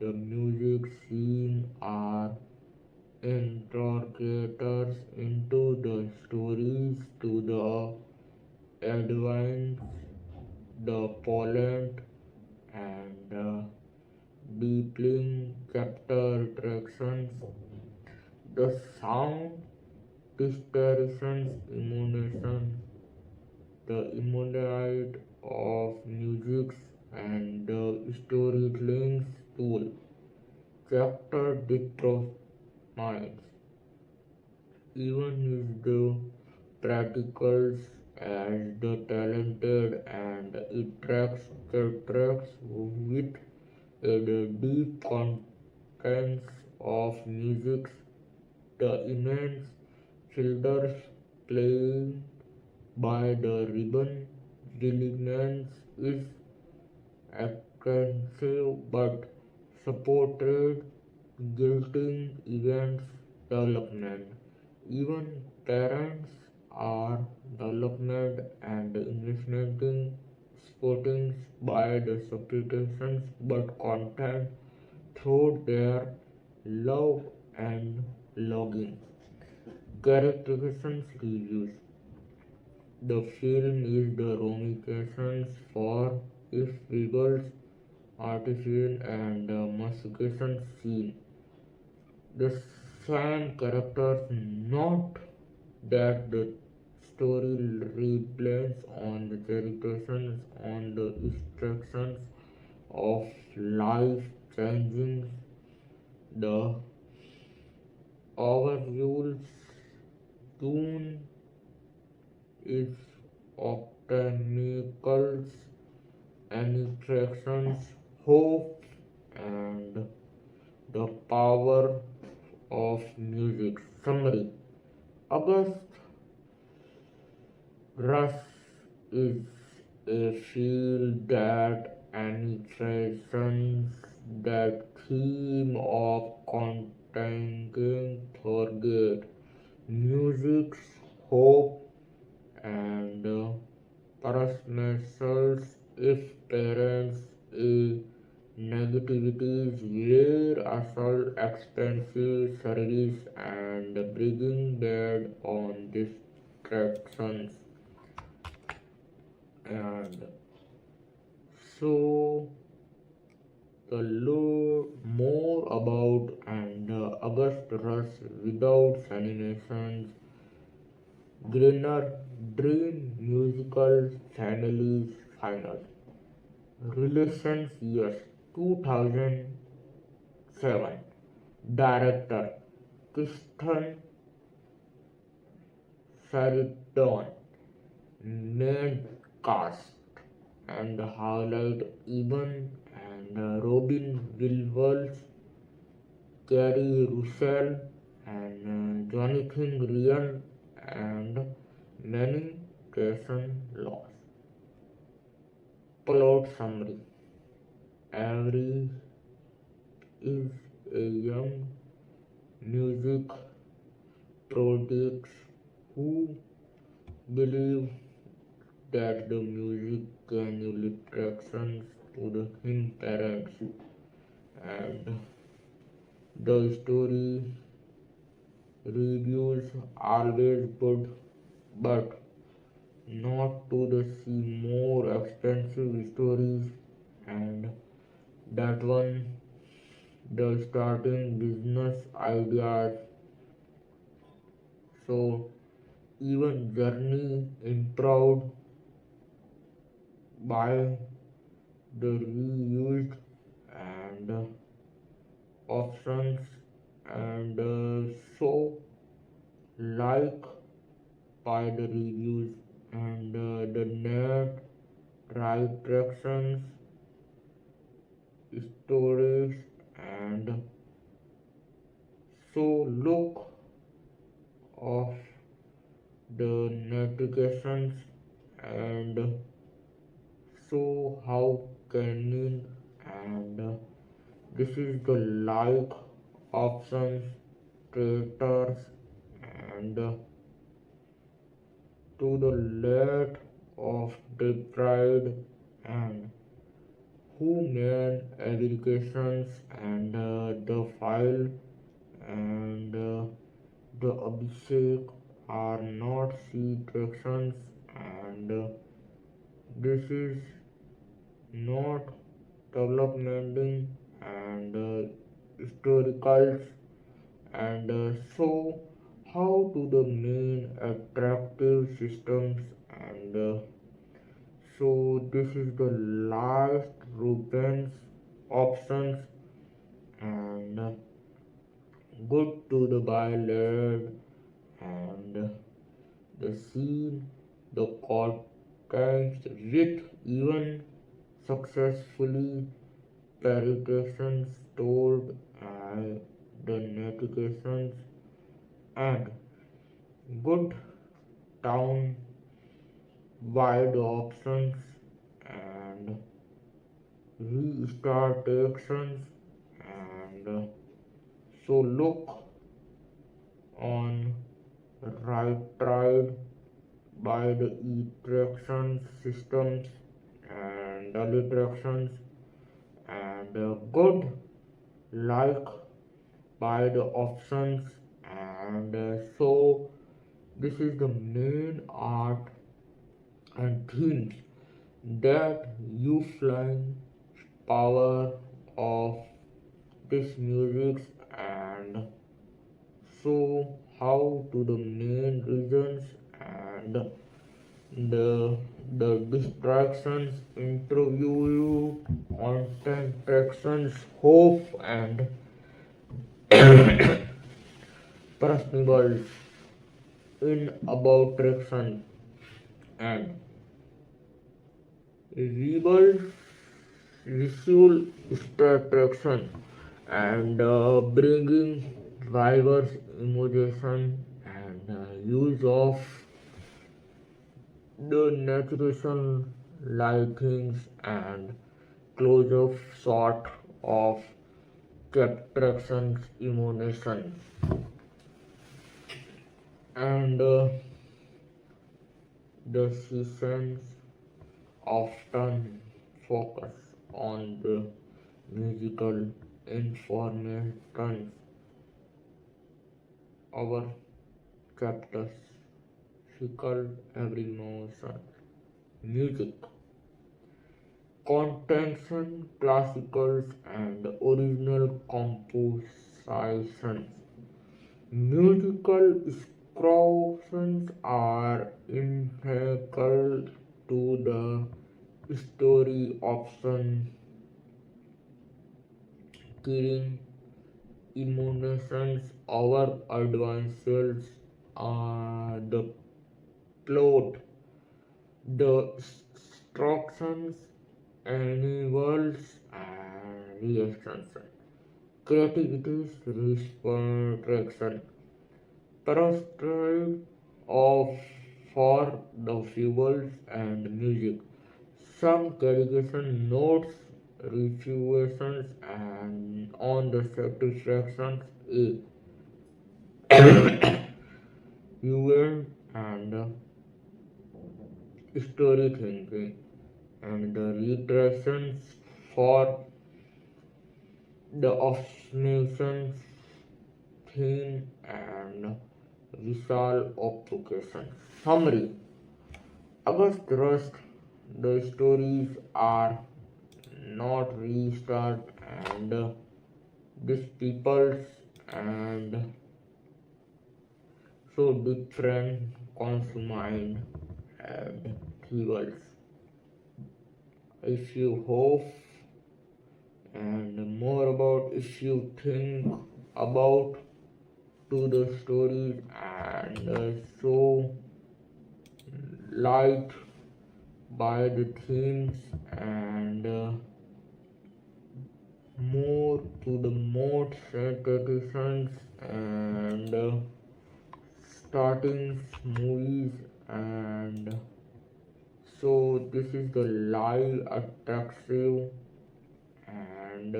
The music scene are interrogators into the stories to the advance, the Poland and deeply capture attractions. The sound distortions emotion, the emotion of music and the storytelling tool. Chapter determines even if the practicals as the talented and it tracks with the deep contents of music, the immense childers playing by the ribbon diligence is expensive but supported guilty events development. Even parents are development and investigating sporting by the substitutions but content through their love and logging. Characterizations reviews. The film is the ramifications for its visuals, artificial and massification scene. The same characters, not that the story relies on the generations on the instructions of life changing the overview soon is optimicals and attractions hope and the power of music. Summary. August Rush is a field that emphasizes that theme of contrast thinking forget music's hope and promises if parents a negativities were assault expensive service and bringing bad on distractions and so the more about and August Rush without animations, Greener Dream musical families final. Relations years 2007. Director Kristen Sheridan. Main cast and highlight Evan and Robin Williams, Keri Russell and Jonathan Ryan and many Jason Laws. Plot summary. Avery is a young music prodigy who believes that the music can illustrations to the his parents and the story reviews always good but not to the see more expensive stories and that one the starting business ideas so even journey improved by the reused and options and so like by the reviews and the net right directions stories and so look of the notifications and so how can and this is the like options creators and to the left of the pride and who made educations and the file and the Abhishek are not C directions and this is not developmenting and historicals and so how to the main attractive systems and so this is the last Rubens options and good to the ballad and the scene the context with even successfully paritations told the notifications and good town wide options and restart actions and so look on right tried by the e-traction systems and alliterations and good like by the options and so this is the main art and themes that you flying power of this music and so how to the main reasons and the distractions interview content tractions hope and personal in about traction and rebel visual traction and bringing diverse emotion and use of the natural lightings and close-up shot of captures emotions, and the seasons often focus on the musical information. Our chapters tickle every motion. Music, contention, classicals, and original compositions. Musical scores are integral to the story, often carrying emotions over advances, the plot, the instructions, animals, and reactions. Creativity's restriction. Terrestrial of for the fuels and music. Some calibrations notes reflections and on the satisfactions a fuel and story thinking and the retractions for the oscillations theme and visual application. Summary. August Rust, the stories are not restart and these peoples and so different consumed and rivals. If you hope and more about if you think about to the stories and so light by the themes and more to the more sensations and starting movies and so this is the live attractive and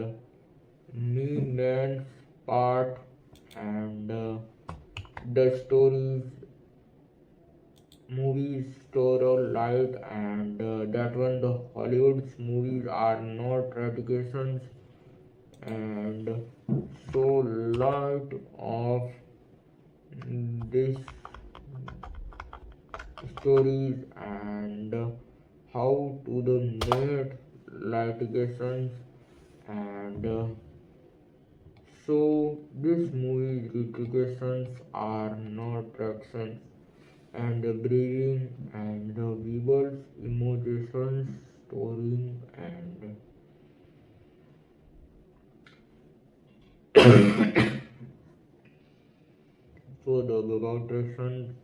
me part and the stories movies store light and that one the Hollywood's movies are not traditions and so light of this stories and how to the made litigations and so these movie litigations are not actions and the breathing and the weaver's emotions storing and so the vibration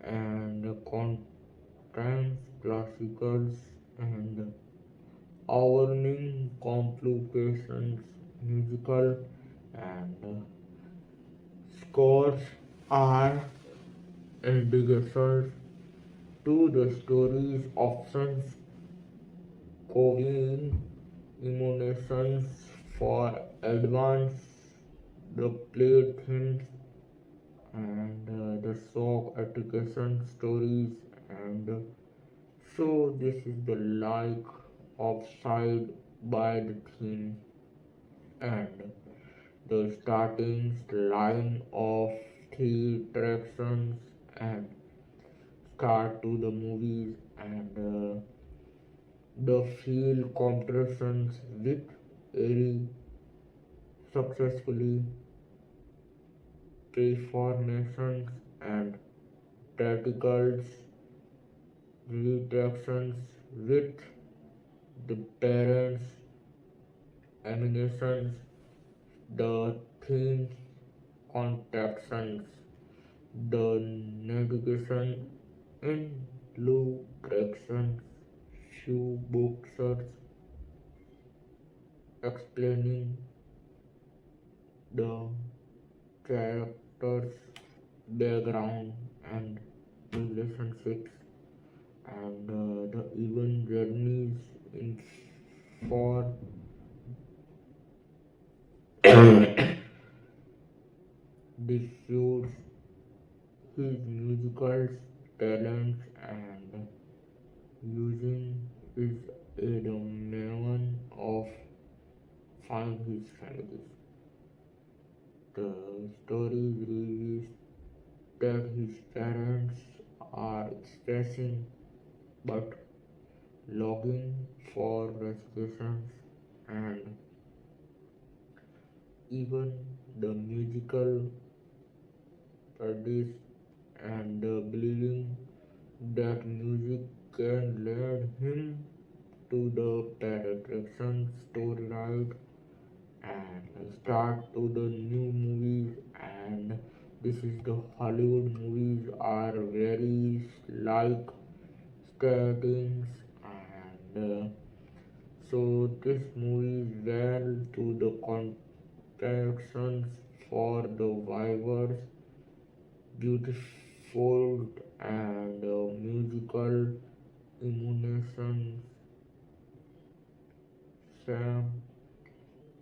and the content classicals and governing complications musical and scores are indicators to the story's options covering emotions for advance the play themes and the shock education stories and so this is the like of side by the theme and the starting line of three directions and start to the movies and the field comparisons with Eri successfully transformations and tacticals retractions with the parents animations the themes contractions the navigation in blue directions few books explaining the characters background and relationships and the even journeys in for diffuse his musical talents and using his adamant of find his family. The story reveals that his parents are stressing but longing for resolutions, and even the musical practice and believing that music can lead him to the attraction storyline and start to the new movies. And this is the Hollywood movies are very like startings, and so this movie is well to the contractions for the vivers beautiful and musical emulations, some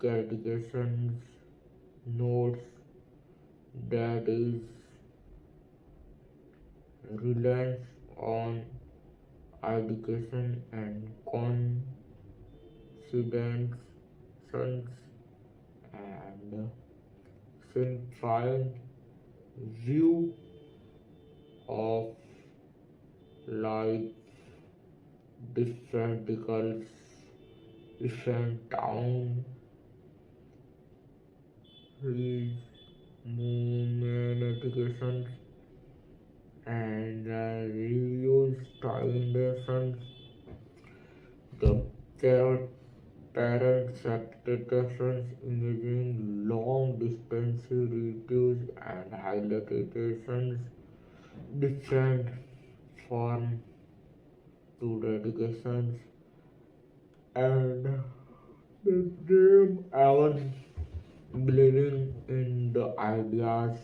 catechisms, notes that is reliance on education and coincidence and simplified view of life, different different town, his movement education and reviews foundations, the parent expectations imaging long distance reviews and highlightations different form to dedications and the dream even believing in the ideas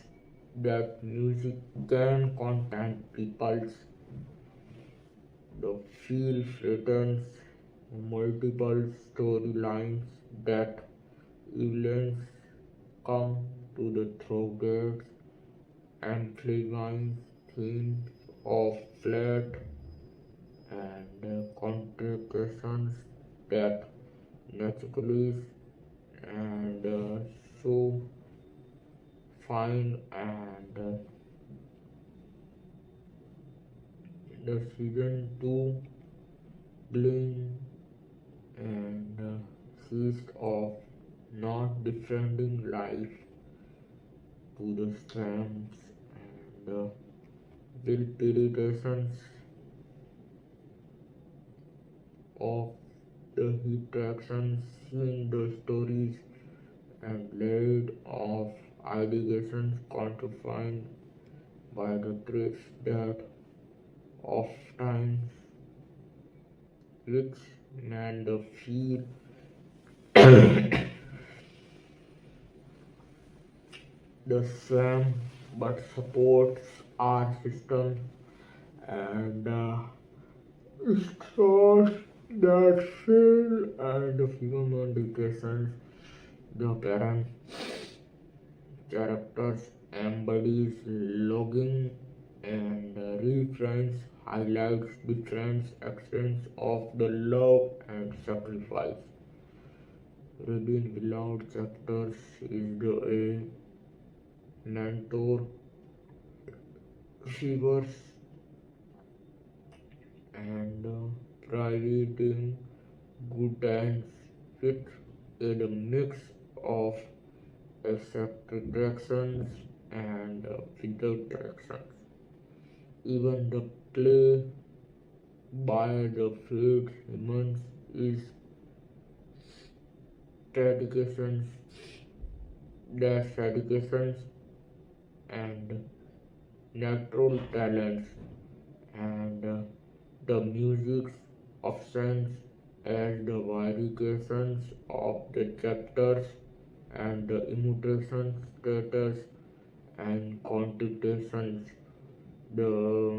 that music can content people's the film returns multiple storylines that villains come to the through gates amplifying themes of flat and contradictions that naturally and so fine and the season 2 bling and ceased of not defending life to the strengths and will irritations of the attractions in the stories and laid of allegations confined by the tricks that oftentimes which man the feel the same but supports our system and stores that feel and the human education the parent characters embodies logging and refrains highlights different extents of the love and sacrifice. Reading beloved chapters is the mentor figures and providing good times with a mix of attractions and without attractions. Even the play by the fate humans is dedications, their dedications and natural talents and the music of sense as the variations of the chapters and the imitation status and contemplations. The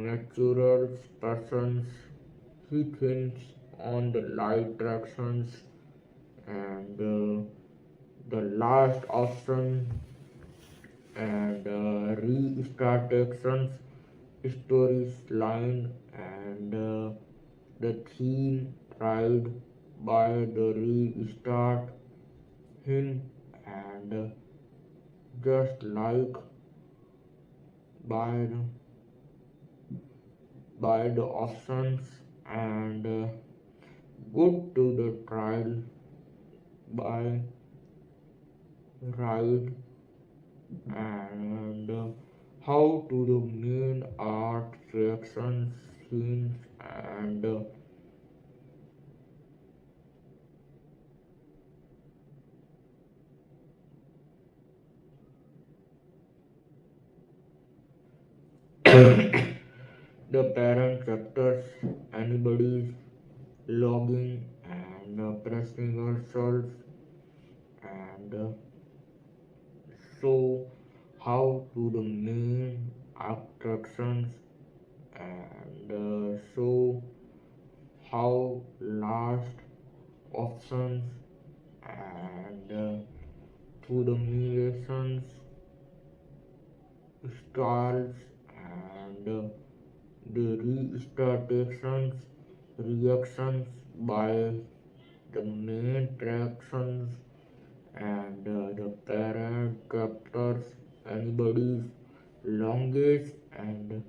natural persons he thinks on the light tractions and the last option and restart actions, stories line and the theme tried by the restart him and just like by the options and good to the trial by ride and how to the main art sections scenes and the parent chapters anybody's logging and pressing ourselves and show how to the main attractions and show how last options and to the musicians styles and the restartations reactions by the main attractions and the parent captors anybody's longest and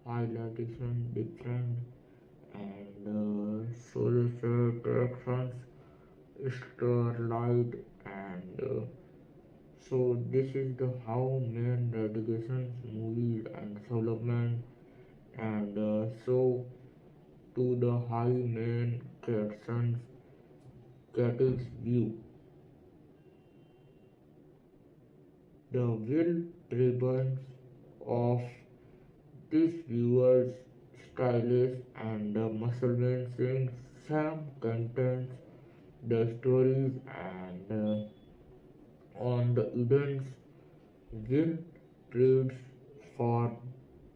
highlightation different and solicited actions starlight and so this is the how main dedications movies and development and so to the high main captions Cat's view. The will prevalence of this viewer's stylish and muscle-wrenching Sam contains the stories and on the events will treats for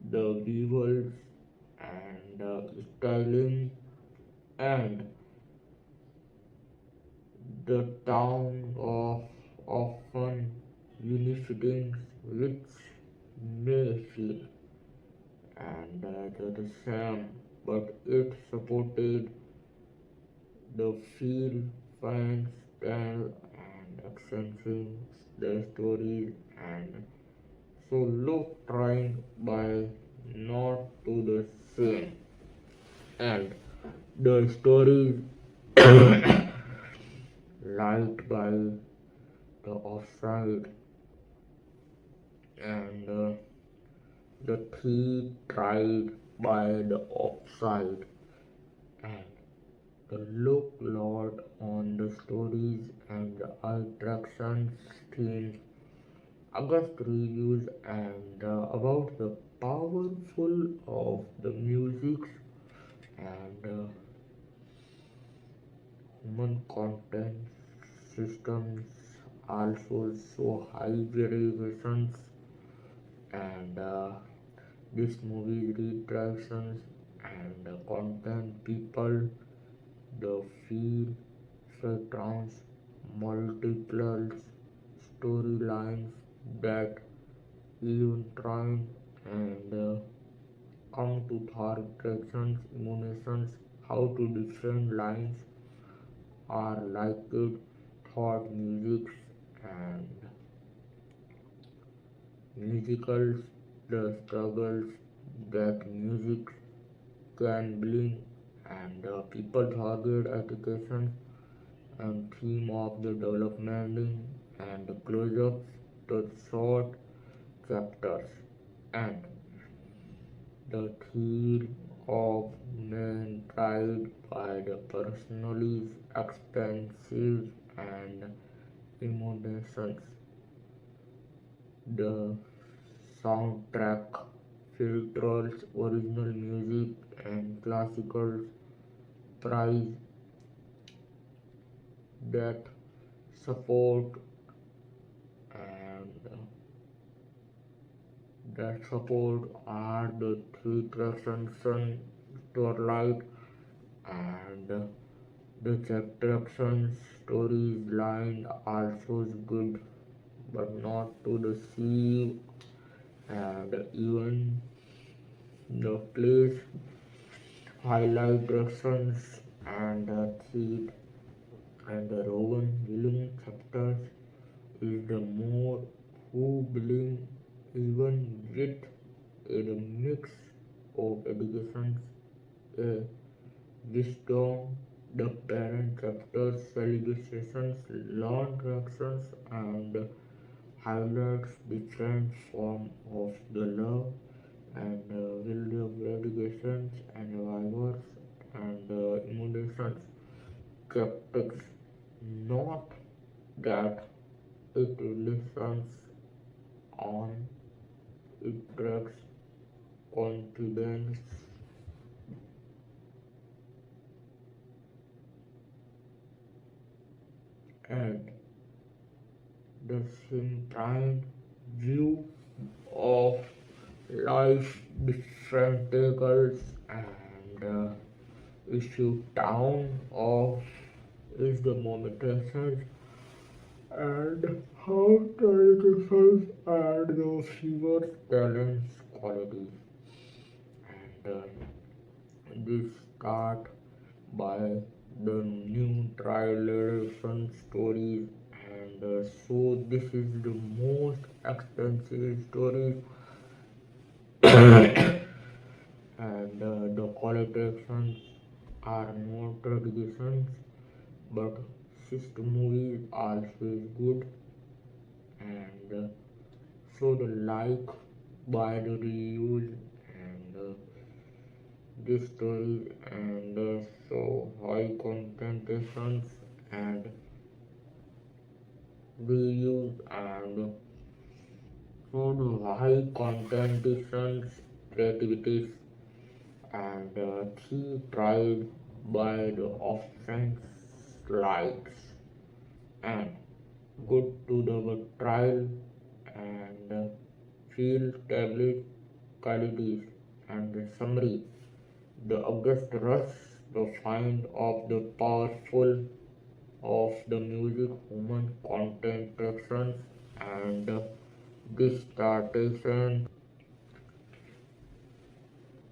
the viewers and styling and the town of often unifying which may feel and the same but it supported the feel fans style and accenting the stories and so look trying by not to the same and the stories liked by the offside and the key tried by the offside and the look lot on the stories and the attractions themes August reviews and about the powerful of the music and human content systems also show high variations and this movie retractions and content people the feel surrounds multiple storylines that even trying and come to thought directions emotions how to different lines are liked thought music and musicals the struggles that music can bring and people target education and theme of the development and the close-ups the short chapters and the theme of men tried by the personally expensive and emotions the soundtrack filters original music and classical price that support and that support are the three attractions: sun, starlight, and the attractions stories line also is good, but not to the sea, and even the place highlight attractions and the seed and the Rowan willing chapters is the more who believe even with a mix of educations, a wisdom, the parent chapters, celebrations, learn reactions, and highlights different form of the love and will of educations and survivors and emotions skeptics, not that it listens on, it tracks confidence and the simplified view of life, different takers, and issue down of is the momentation and how traditions and the fewer talents qualities. And this start by the new trilateration stories, and so this is the most expensive story and the collections are not traditions but system movies also is good and so the like by the reuse and this story and so high concentrations and reuse and so the high concentrations creativities and she tried by the options slides and good to the trial and field tablet qualities and the summary. The August rush, the find of the powerful of the music, human concentrations, and dissertation,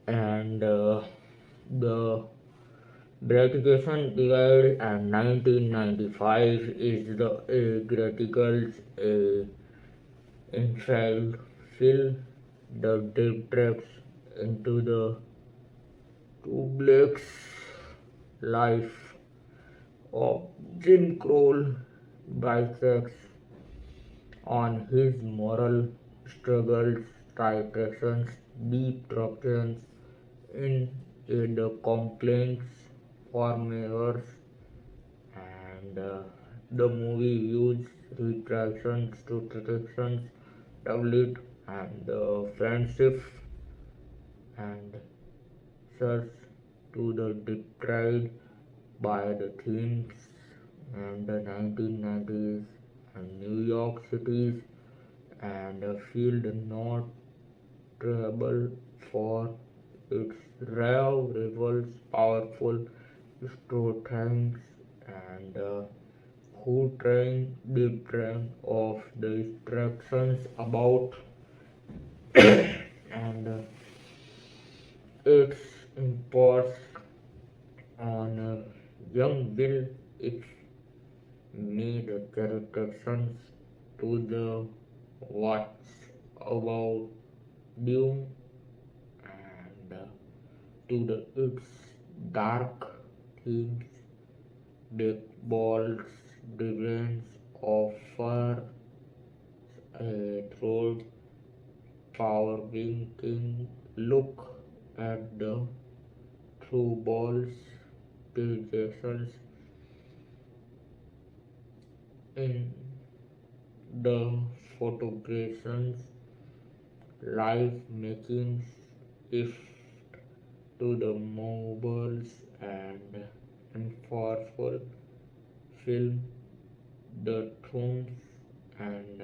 and the gratification divide and 1995 is the graticals inside fill the deep tracks into the two blacks life of Jim Crow bisects on his moral struggles, titration, deep ruptures in the complaints formers and the movie used retractions to protections, tablet and friendship and search to the deprived by the themes and the 1990s and New York cities and field notable for its rare rivals, powerful storytelling and who train different of the instructions about and its imports on young Bill it made characters to the watch about Doom and to the its dark themes, the balls, begins offer a through power winking look at the through balls projections in the photographs live making if to the mobiles and enforceful film the tunes and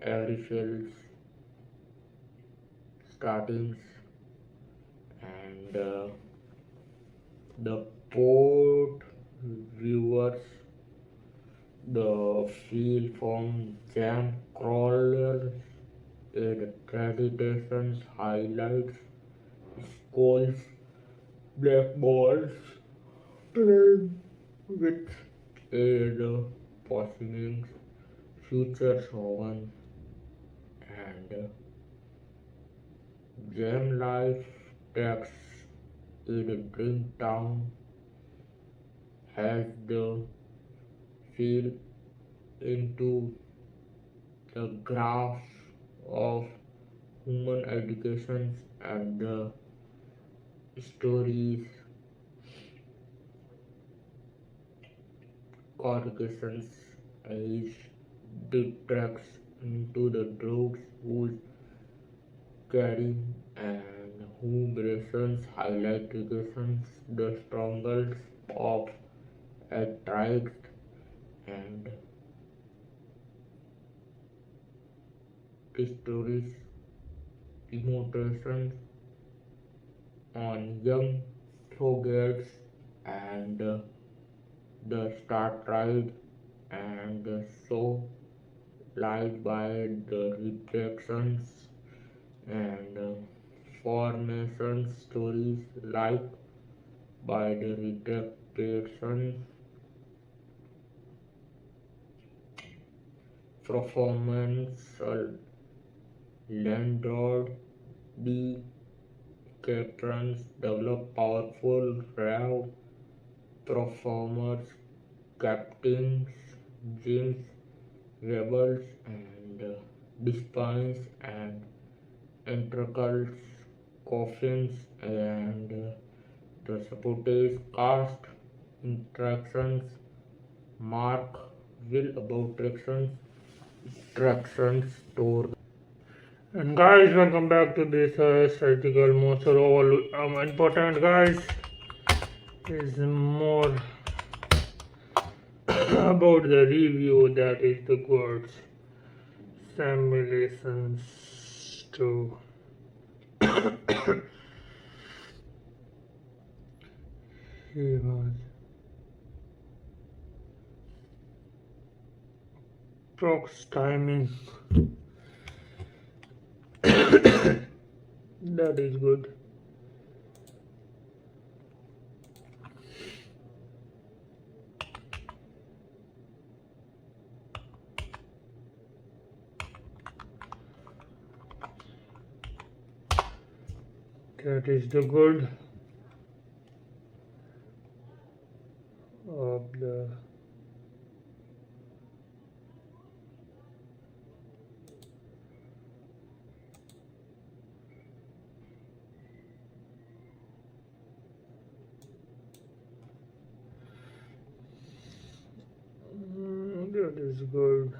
every films startings, and the port viewers the feel from jam crawlers in traditions highlights skulls, black balls, playing with aid possible future shogun and jam life tax in Dream Town has the feel into the graph of human education and the stories correlations as detracts into the drugs whose Keri and who Grayson's highlight represents the struggles of athletes and stories emotions on young forgets and the start ride and the show light by the reflections and formation stories like by the reflection performance landlord the patrons develop powerful raw performers captains James rebels and despises and intricate coffins and the supporters cast interactions mark will about directions instructions store. And guys, welcome back to this article. Most of all important, guys, is more about the review that is the words simulations to he was prox timing that is good. That is the good of the that is good.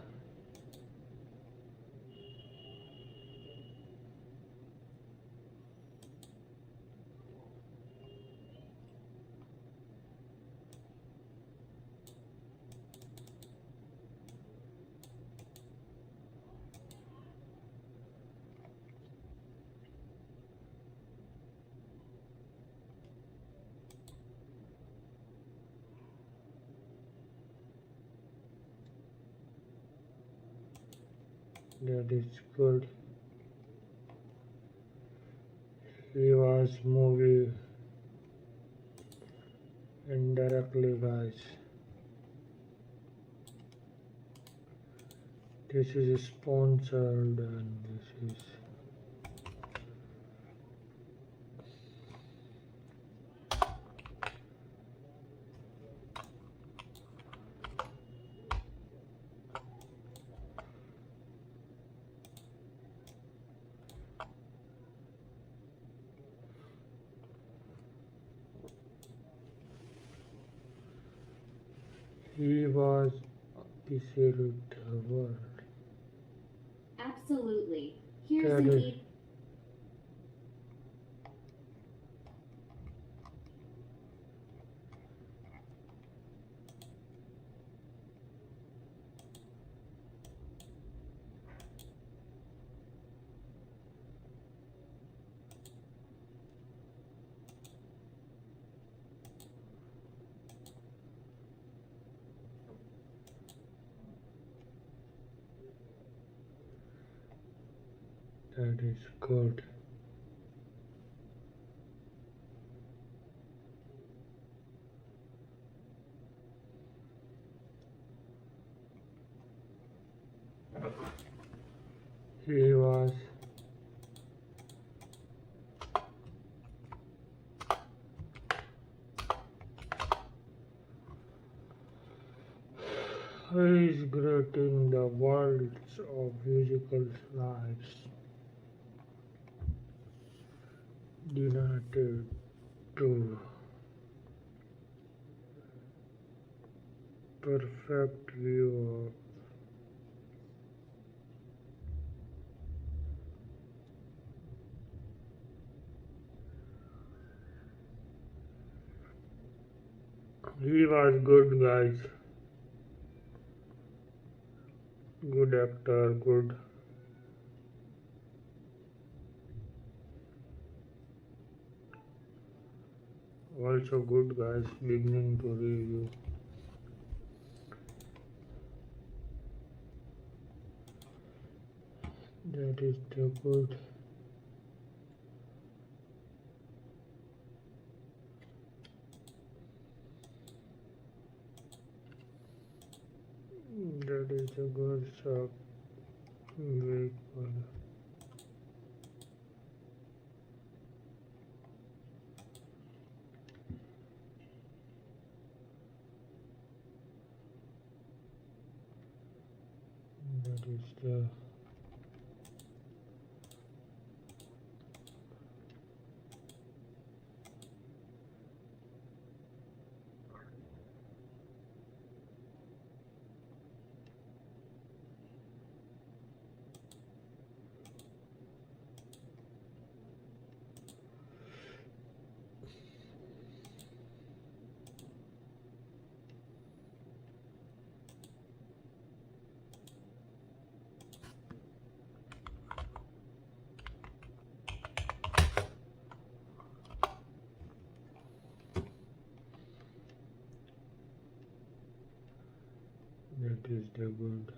That is good. He was movie indirectly, guys. This is sponsored and this is he was appreciated the world. Absolutely. Here's That an is That is good. He was he is great in the worlds of musical lives, denoted to perfect view of. He was good, guys. Good actor, good. Also good, guys. Beginning to review. That is the good. That is a good shot. Very good. That is the good.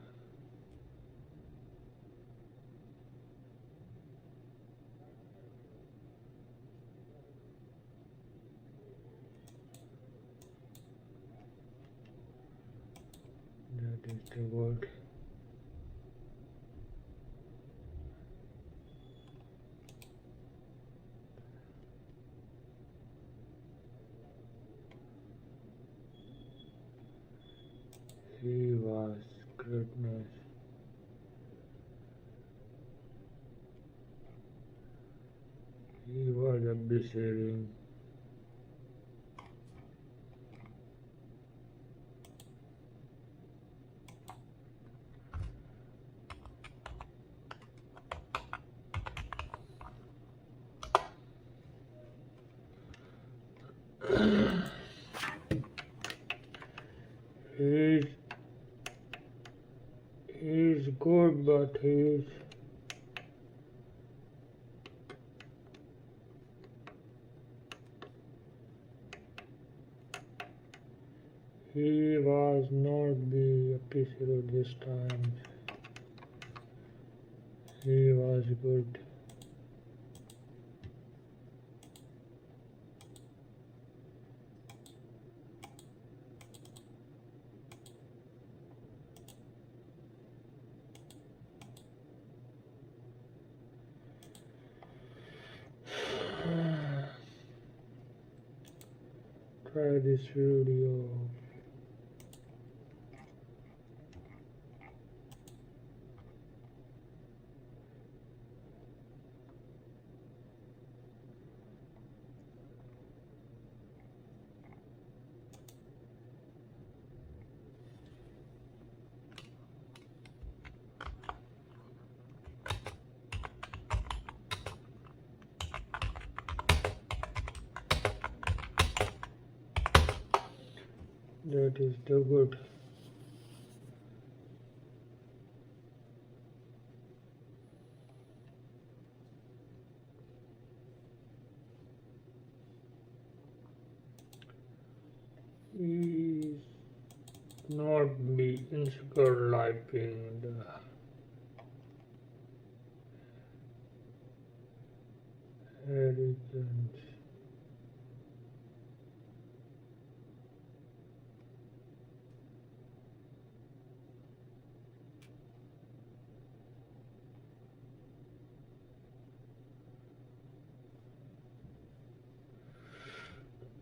That is the good. He was greatness. He was abyssaling. He's he's good, but he was not the episode this time. He was good. Try this video. That is the good. He is not be insecure liking the arrogance.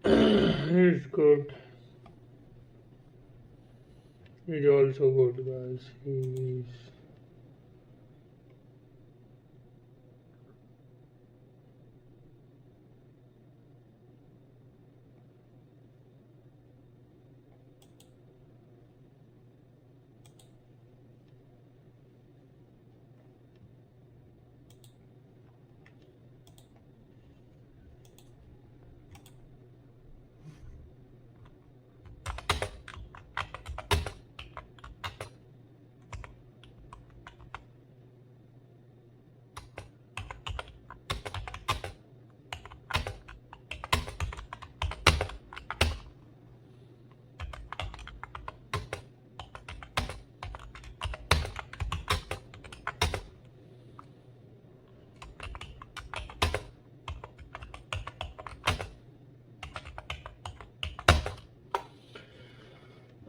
He's good. He's also good, guys. He's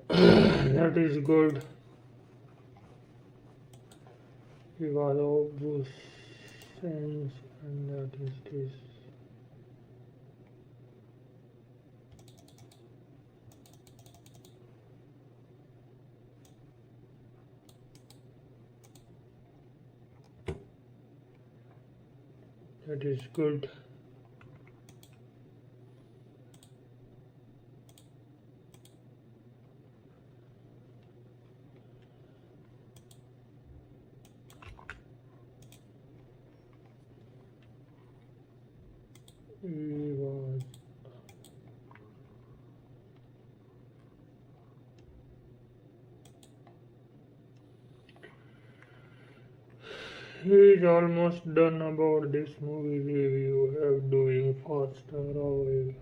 that is good. He was obvious sense, and that is this. That is good. He was He's almost done about this movie review. Have doing faster away.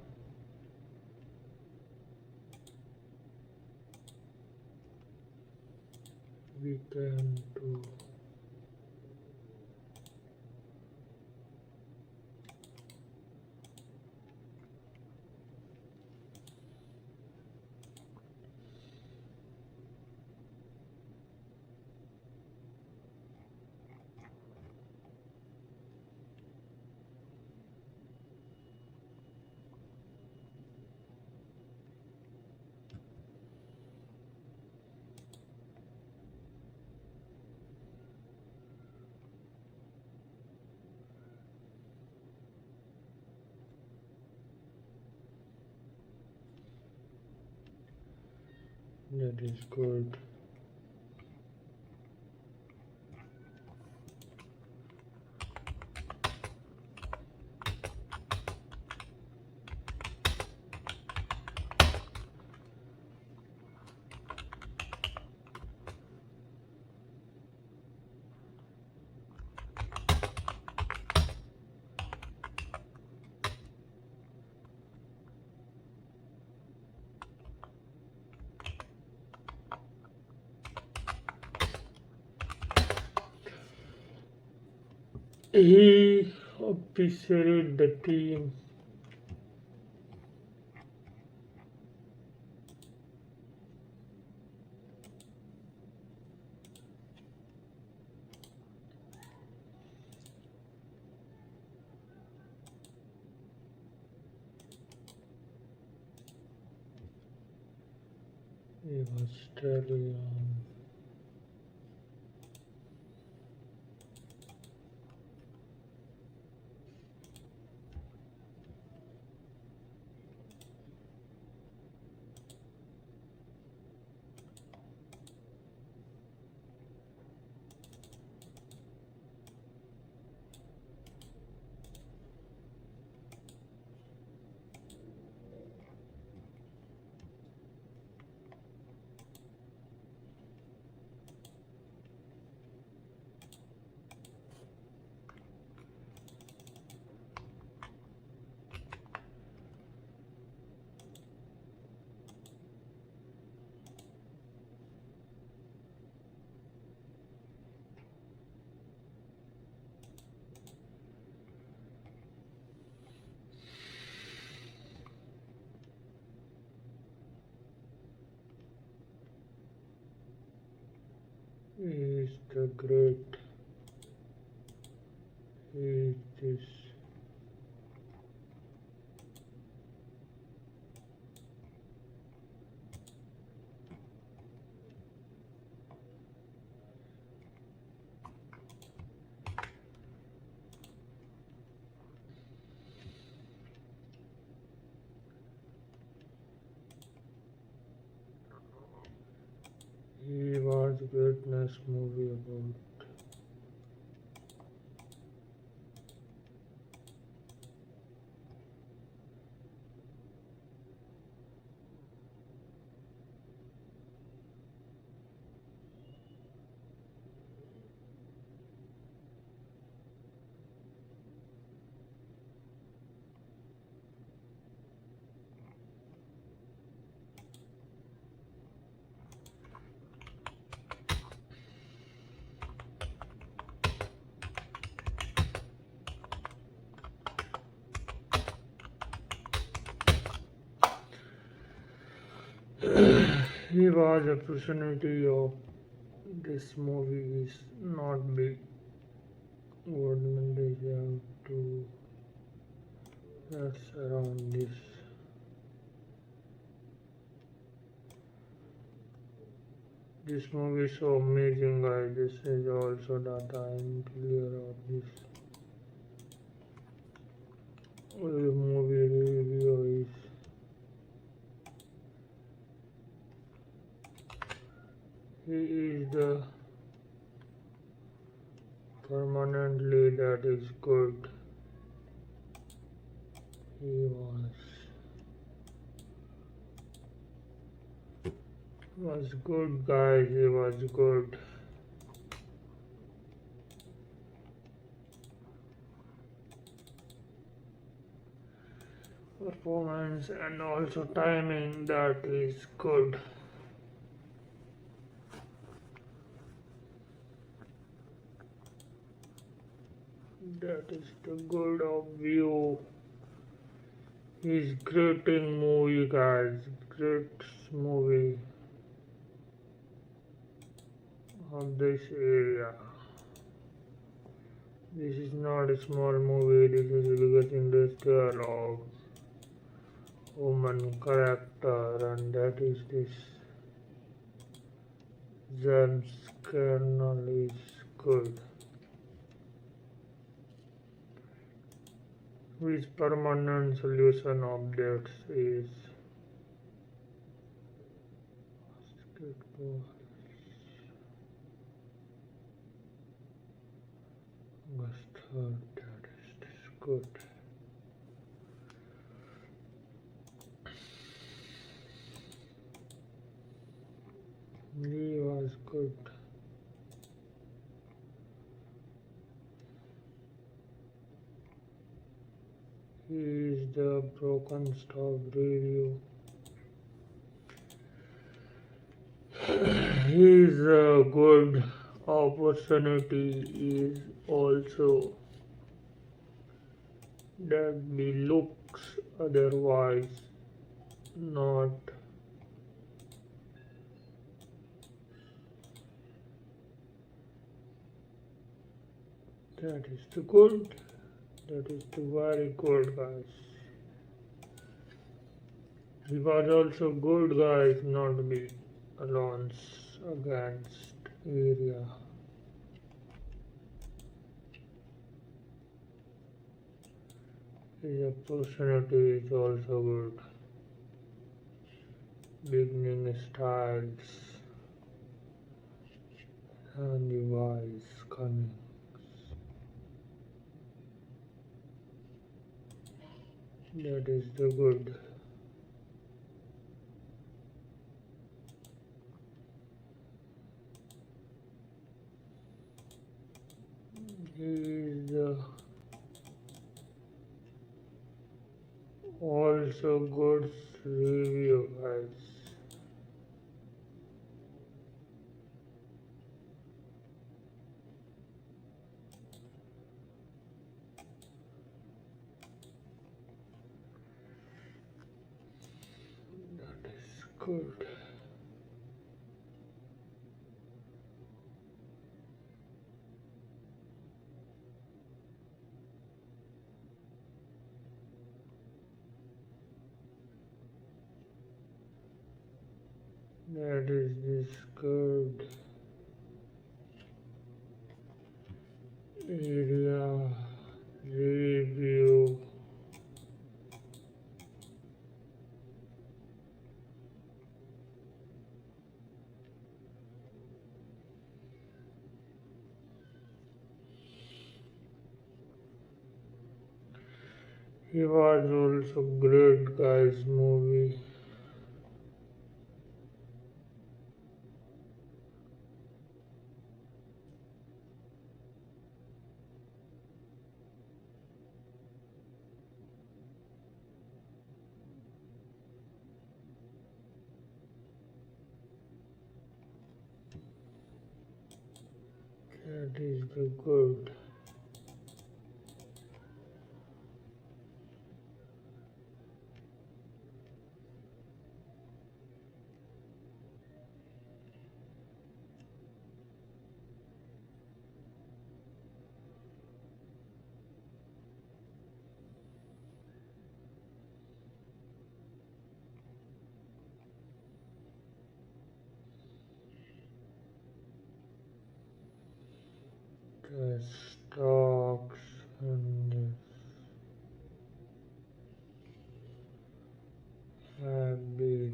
We can do. That is good. He officially the team. He was telling a great is this. He was greatness movie about. He was opportunity of this movie is not big. Government is have to that's around this. This movie is so amazing, guys. This is also data I'm clear of this. The movie review is he is the permanently that is good. He was good, guys. He was good. Performance and also timing that is good. That is the good of view. He's great in movie, guys. Great movie of this area. This is not a small movie. This is the biggest industrial of human character, and that is this. James kernel is good. Which permanent solution updates is basketball. August 3rd, that is good. He was good. He is the broken stop review. His good opportunity is also that he looks otherwise not. That is the good. That is the very good, guys. He was also good, guys, not be alone against area. His opportunity is also good. Beginning styles and device coming. That is the good. He is also good review, guys. That is good. That is this good area review. He was also great guys movie. That is the good. The stocks and the habit.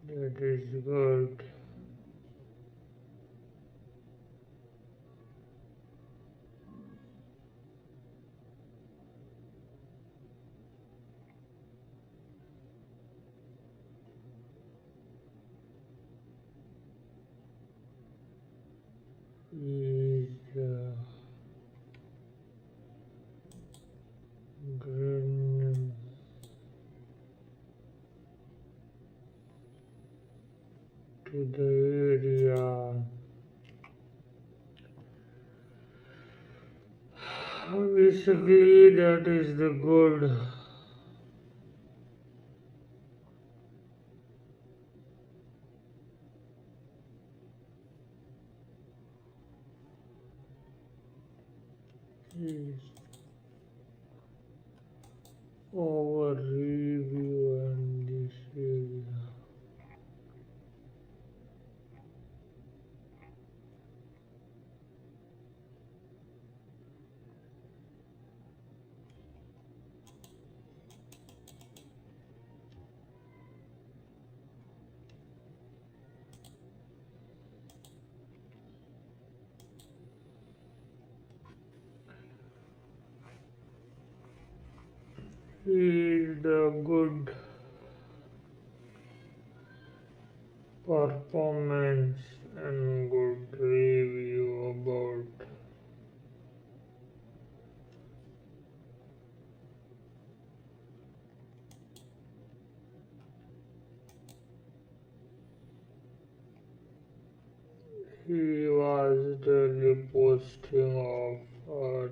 That is good. Is green to the area. Basically, that is the good. Is over review and this area. Is the good performance and good review about he was daily posting of